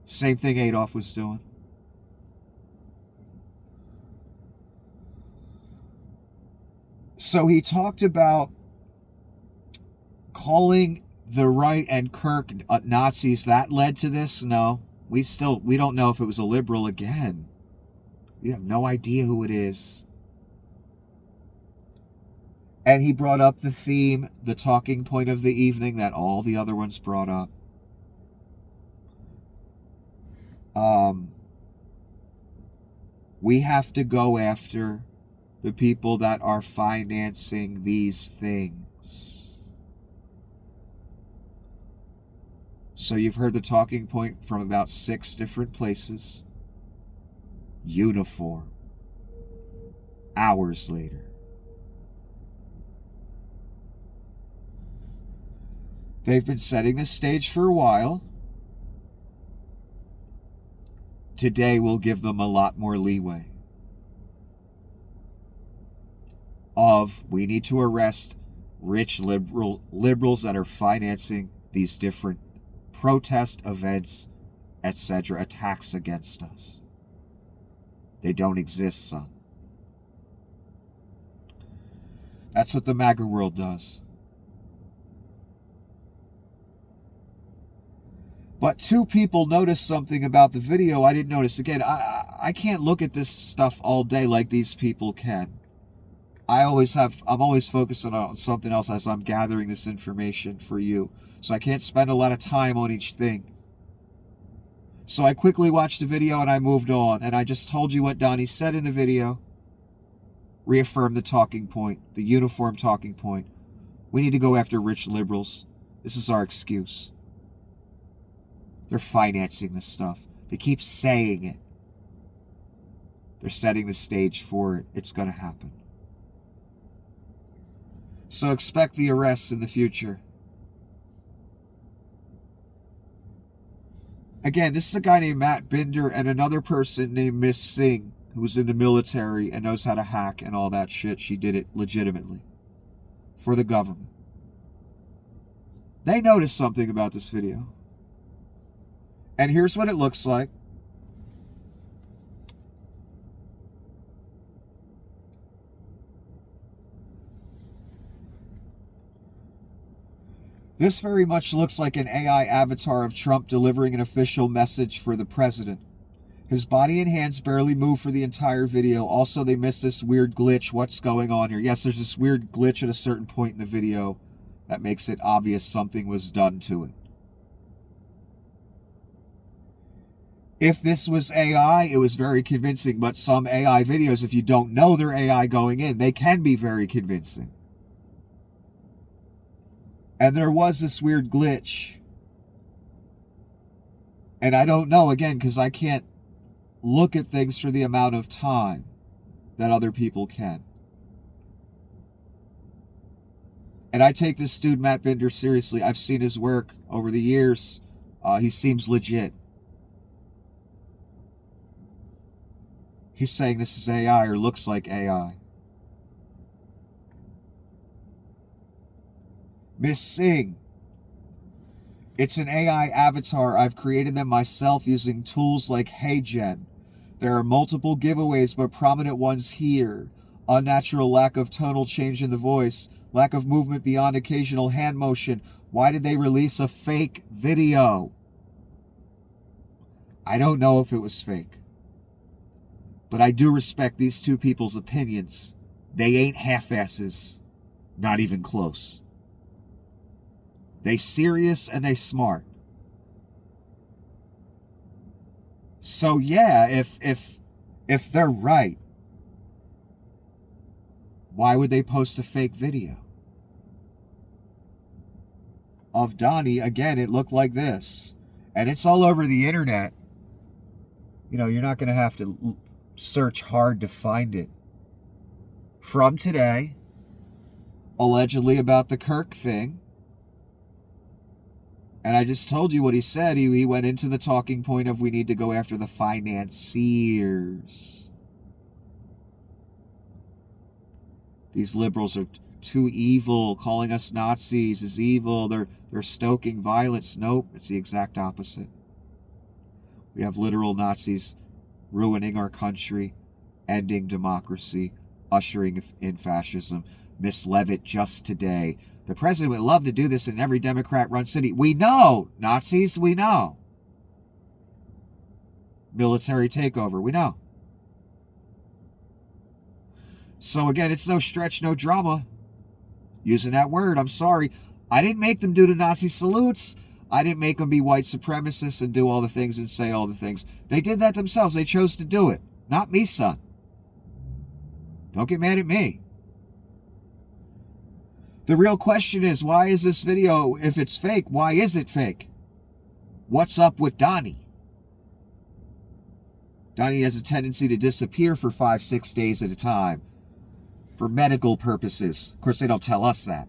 A: Same thing Adolf was doing. So he talked about calling the right and Kirk Nazis. That led to this? No. We don't know if it was a liberal again. We have no idea who it is. And he brought up the theme, the talking point of the evening that all the other ones brought up. We have to go after the people that are financing these things. So you've heard the talking point from about 6 different places. Uniform. Hours later. They've been setting the stage for a while. Today will give them a lot more leeway. of we need to arrest rich liberals that are financing these different protest events, etc., attacks against us. They don't exist, son. That's what the MAGA world does. But two people noticed something about the video I didn't notice. Again, I can't look at this stuff all day like these people can. I'm always focusing on something else as I'm gathering this information for you. So I can't spend a lot of time on each thing. So I quickly watched the video and I moved on. And I just told you what Donnie said in the video. Reaffirmed the talking point, the uniform talking point. We need to go after rich liberals. This is our excuse. They're financing this stuff. They keep saying it. They're setting the stage for it. It's going to happen. So expect the arrests in the future. Again, this is a guy named Matt Binder and another person named Miss Singh, who's in the military and knows how to hack and all that shit. She did it legitimately for the government. They noticed something about this video. And here's what it looks like. This very much looks like an AI avatar of Trump delivering an official message for the president. His body and hands barely move for the entire video. Also, they missed this weird glitch. What's going on here? Yes, there's this weird glitch at a certain point in the video that makes it obvious something was done to it. If this was AI, it was very convincing, but some AI videos, if you don't know they're AI going in, they can be very convincing. And there was this weird glitch. And I don't know, again, because I can't look at things for the amount of time that other people can. And I take this dude, Matt Binder, seriously. I've seen his work over the years. He seems legit. He's saying this is AI or looks like AI. Miss Singh. It's an AI avatar. I've created them myself using tools like HeyGen. There are multiple giveaways, but prominent ones here. Unnatural lack of tonal change in the voice. Lack of movement beyond occasional hand motion. Why did they release a fake video? I don't know if it was fake. But I do respect these two people's opinions. They ain't half-asses. Not even close. They serious and they smart. So yeah, if they're right, why would they post a fake video? Of Donnie, again, it looked like this. And it's all over the internet. You know, you're not going to have to search hard to find it. From today, allegedly about the Kirk thing. And I just told you what he said. He went into the talking point of we need to go after the financiers. These liberals are too evil. Calling us Nazis is evil. They're stoking violence. Nope, it's the exact opposite. We have literal Nazis ruining our country, ending democracy, ushering in fascism. Miss Levitt just today. The president would love to do this in every Democrat-run city. We know, Nazis, we know. Military takeover, we know. So again, it's no stretch, no drama. Using that word, I'm sorry. I didn't make them do the Nazi salutes. I didn't make them be white supremacists and do all the things and say all the things. They did that themselves. They chose to do it. Not me, son. Don't get mad at me. The real question is, why is this video, if it's fake, why is it fake? What's up with Donnie? Donnie has a tendency to disappear for 5-6 days at a time for medical purposes. Of course, they don't tell us that.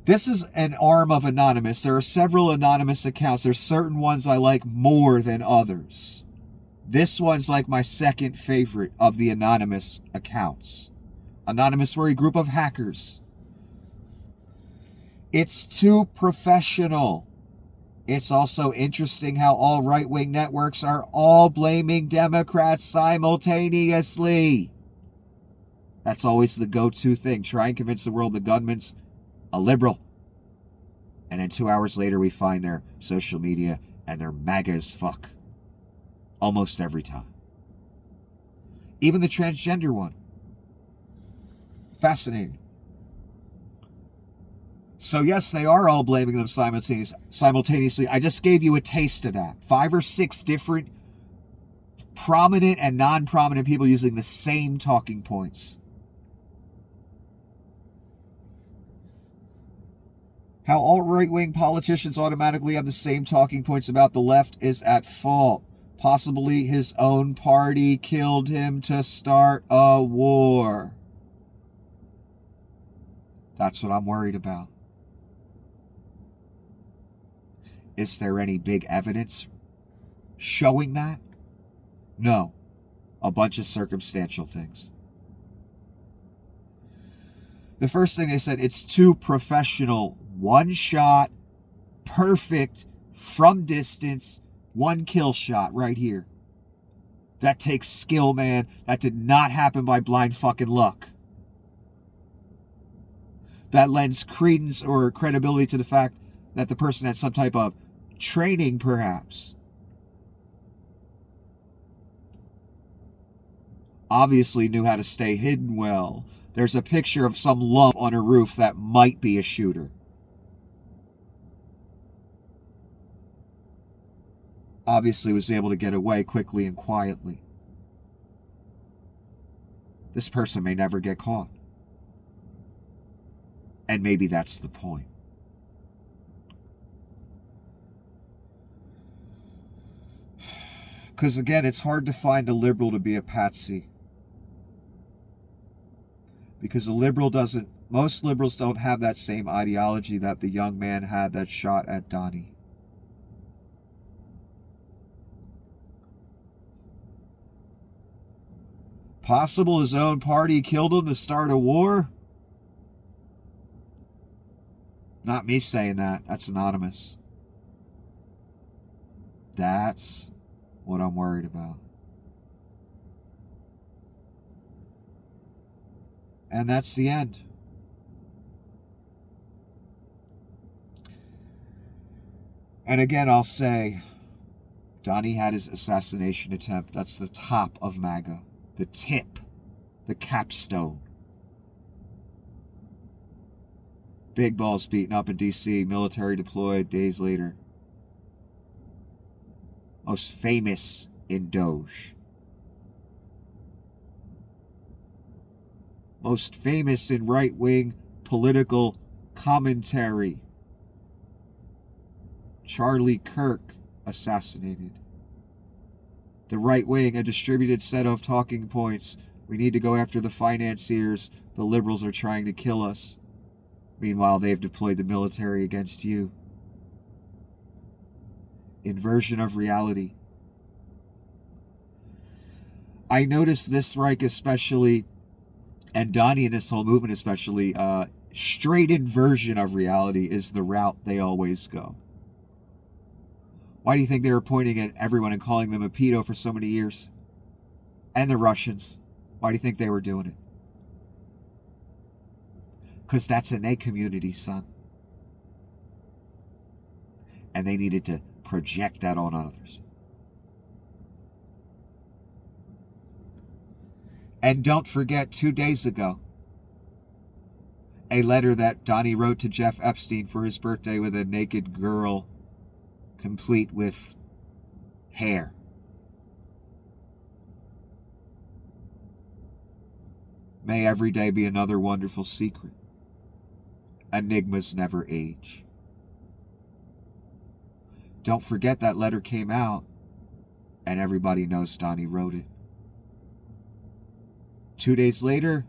A: This is an arm of Anonymous. There are several anonymous accounts. There's certain ones I like more than others. This one's like my second favorite of the anonymous accounts. Anonymous were a group of hackers. It's too professional. It's also interesting how all right-wing networks are all blaming Democrats simultaneously. That's always the go-to thing. Try and convince the world the gunman's a liberal. And then 2 hours later, we find their social media and they're MAGA as fuck. Almost every time. Even the transgender one. Fascinating. So yes, they are all blaming them simultaneously. I just gave you a taste of that. 5 or 6 different prominent and non-prominent people using the same talking points. How all right-wing politicians automatically have the same talking points about the left is at fault. Possibly his own party killed him to start a war. That's what I'm worried about. Is there any big evidence showing that? No. A bunch of circumstantial things. The first thing they said, it's too professional. One shot, perfect, from distance, one kill shot right here. That takes skill, man. That did not happen by blind fucking luck. That lends credence or credibility to the fact that the person had some type of training, perhaps. Obviously knew how to stay hidden well. There's a picture of some lump on a roof that might be a shooter. Obviously was able to get away quickly and quietly. This person may never get caught. And maybe that's the point. Because again, it's hard to find a liberal to be a patsy. Because most liberals don't have that same ideology that the young man had that shot at Donnie. Possible his own party killed him to start a war? Not me saying that. That's anonymous. That's what I'm worried about. And that's the end. And again, I'll say, Donnie had his assassination attempt. That's the top of MAGA. The tip. The capstone. Big balls beaten up in D.C. Military deployed days later. Most famous in Doge. Most famous in right-wing political commentary. Charlie Kirk assassinated. The right wing, a distributed set of talking points. We need to go after the financiers. The liberals are trying to kill us. Meanwhile, they've deployed the military against you. Inversion of reality. I noticed this Reich especially, and Donnie and this whole movement especially, straight inversion of reality is the route they always go. Why do you think they were pointing at everyone and calling them a pedo for so many years? And the Russians. Why do you think they were doing it? Because that's in their community, son. And they needed to project that on others. And don't forget, 2 days ago, a letter that Donnie wrote to Jeff Epstein for his birthday with a naked girl, complete with hair. May every day be another wonderful secret. Enigmas never age. Don't forget that letter came out, and everybody knows Donnie wrote it. 2 days later,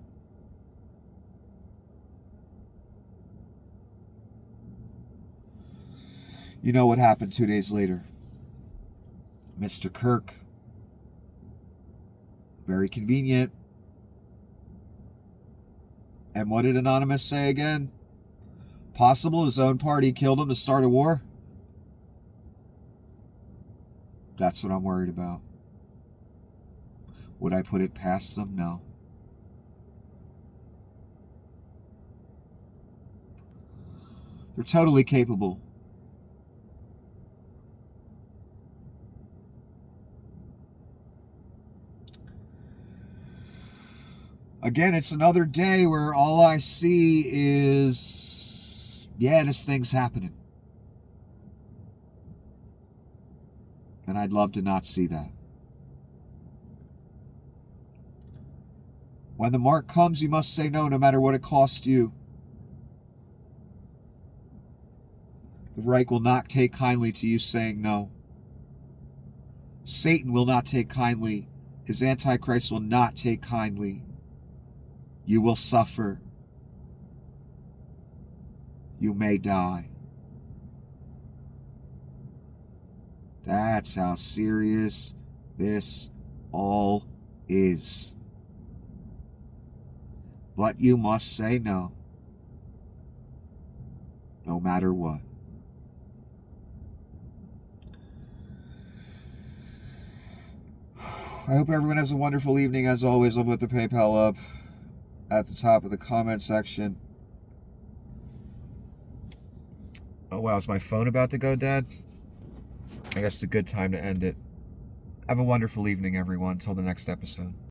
A: you know what happened 2 days later. Mr. Kirk, very convenient, And what did Anonymous say again? Possible his own party killed him to start a war? That's what I'm worried about. Would I put it past them? No. They're totally capable. Again, it's another day where all I see is, yeah, this thing's happening. And I'd love to not see that. When the mark comes, you must say no matter what it costs you. The Reich will not take kindly to you saying no. Satan will not take kindly. His Antichrist will not take kindly. You will suffer. You may die. That's how serious this all is. But you must say no. No matter what. I hope everyone has a wonderful evening. As always, I'll put the PayPal up at the top of the comment section. Oh wow, is my phone about to go dead? I guess it's a good time to end it. Have a wonderful evening, everyone. Until the next episode.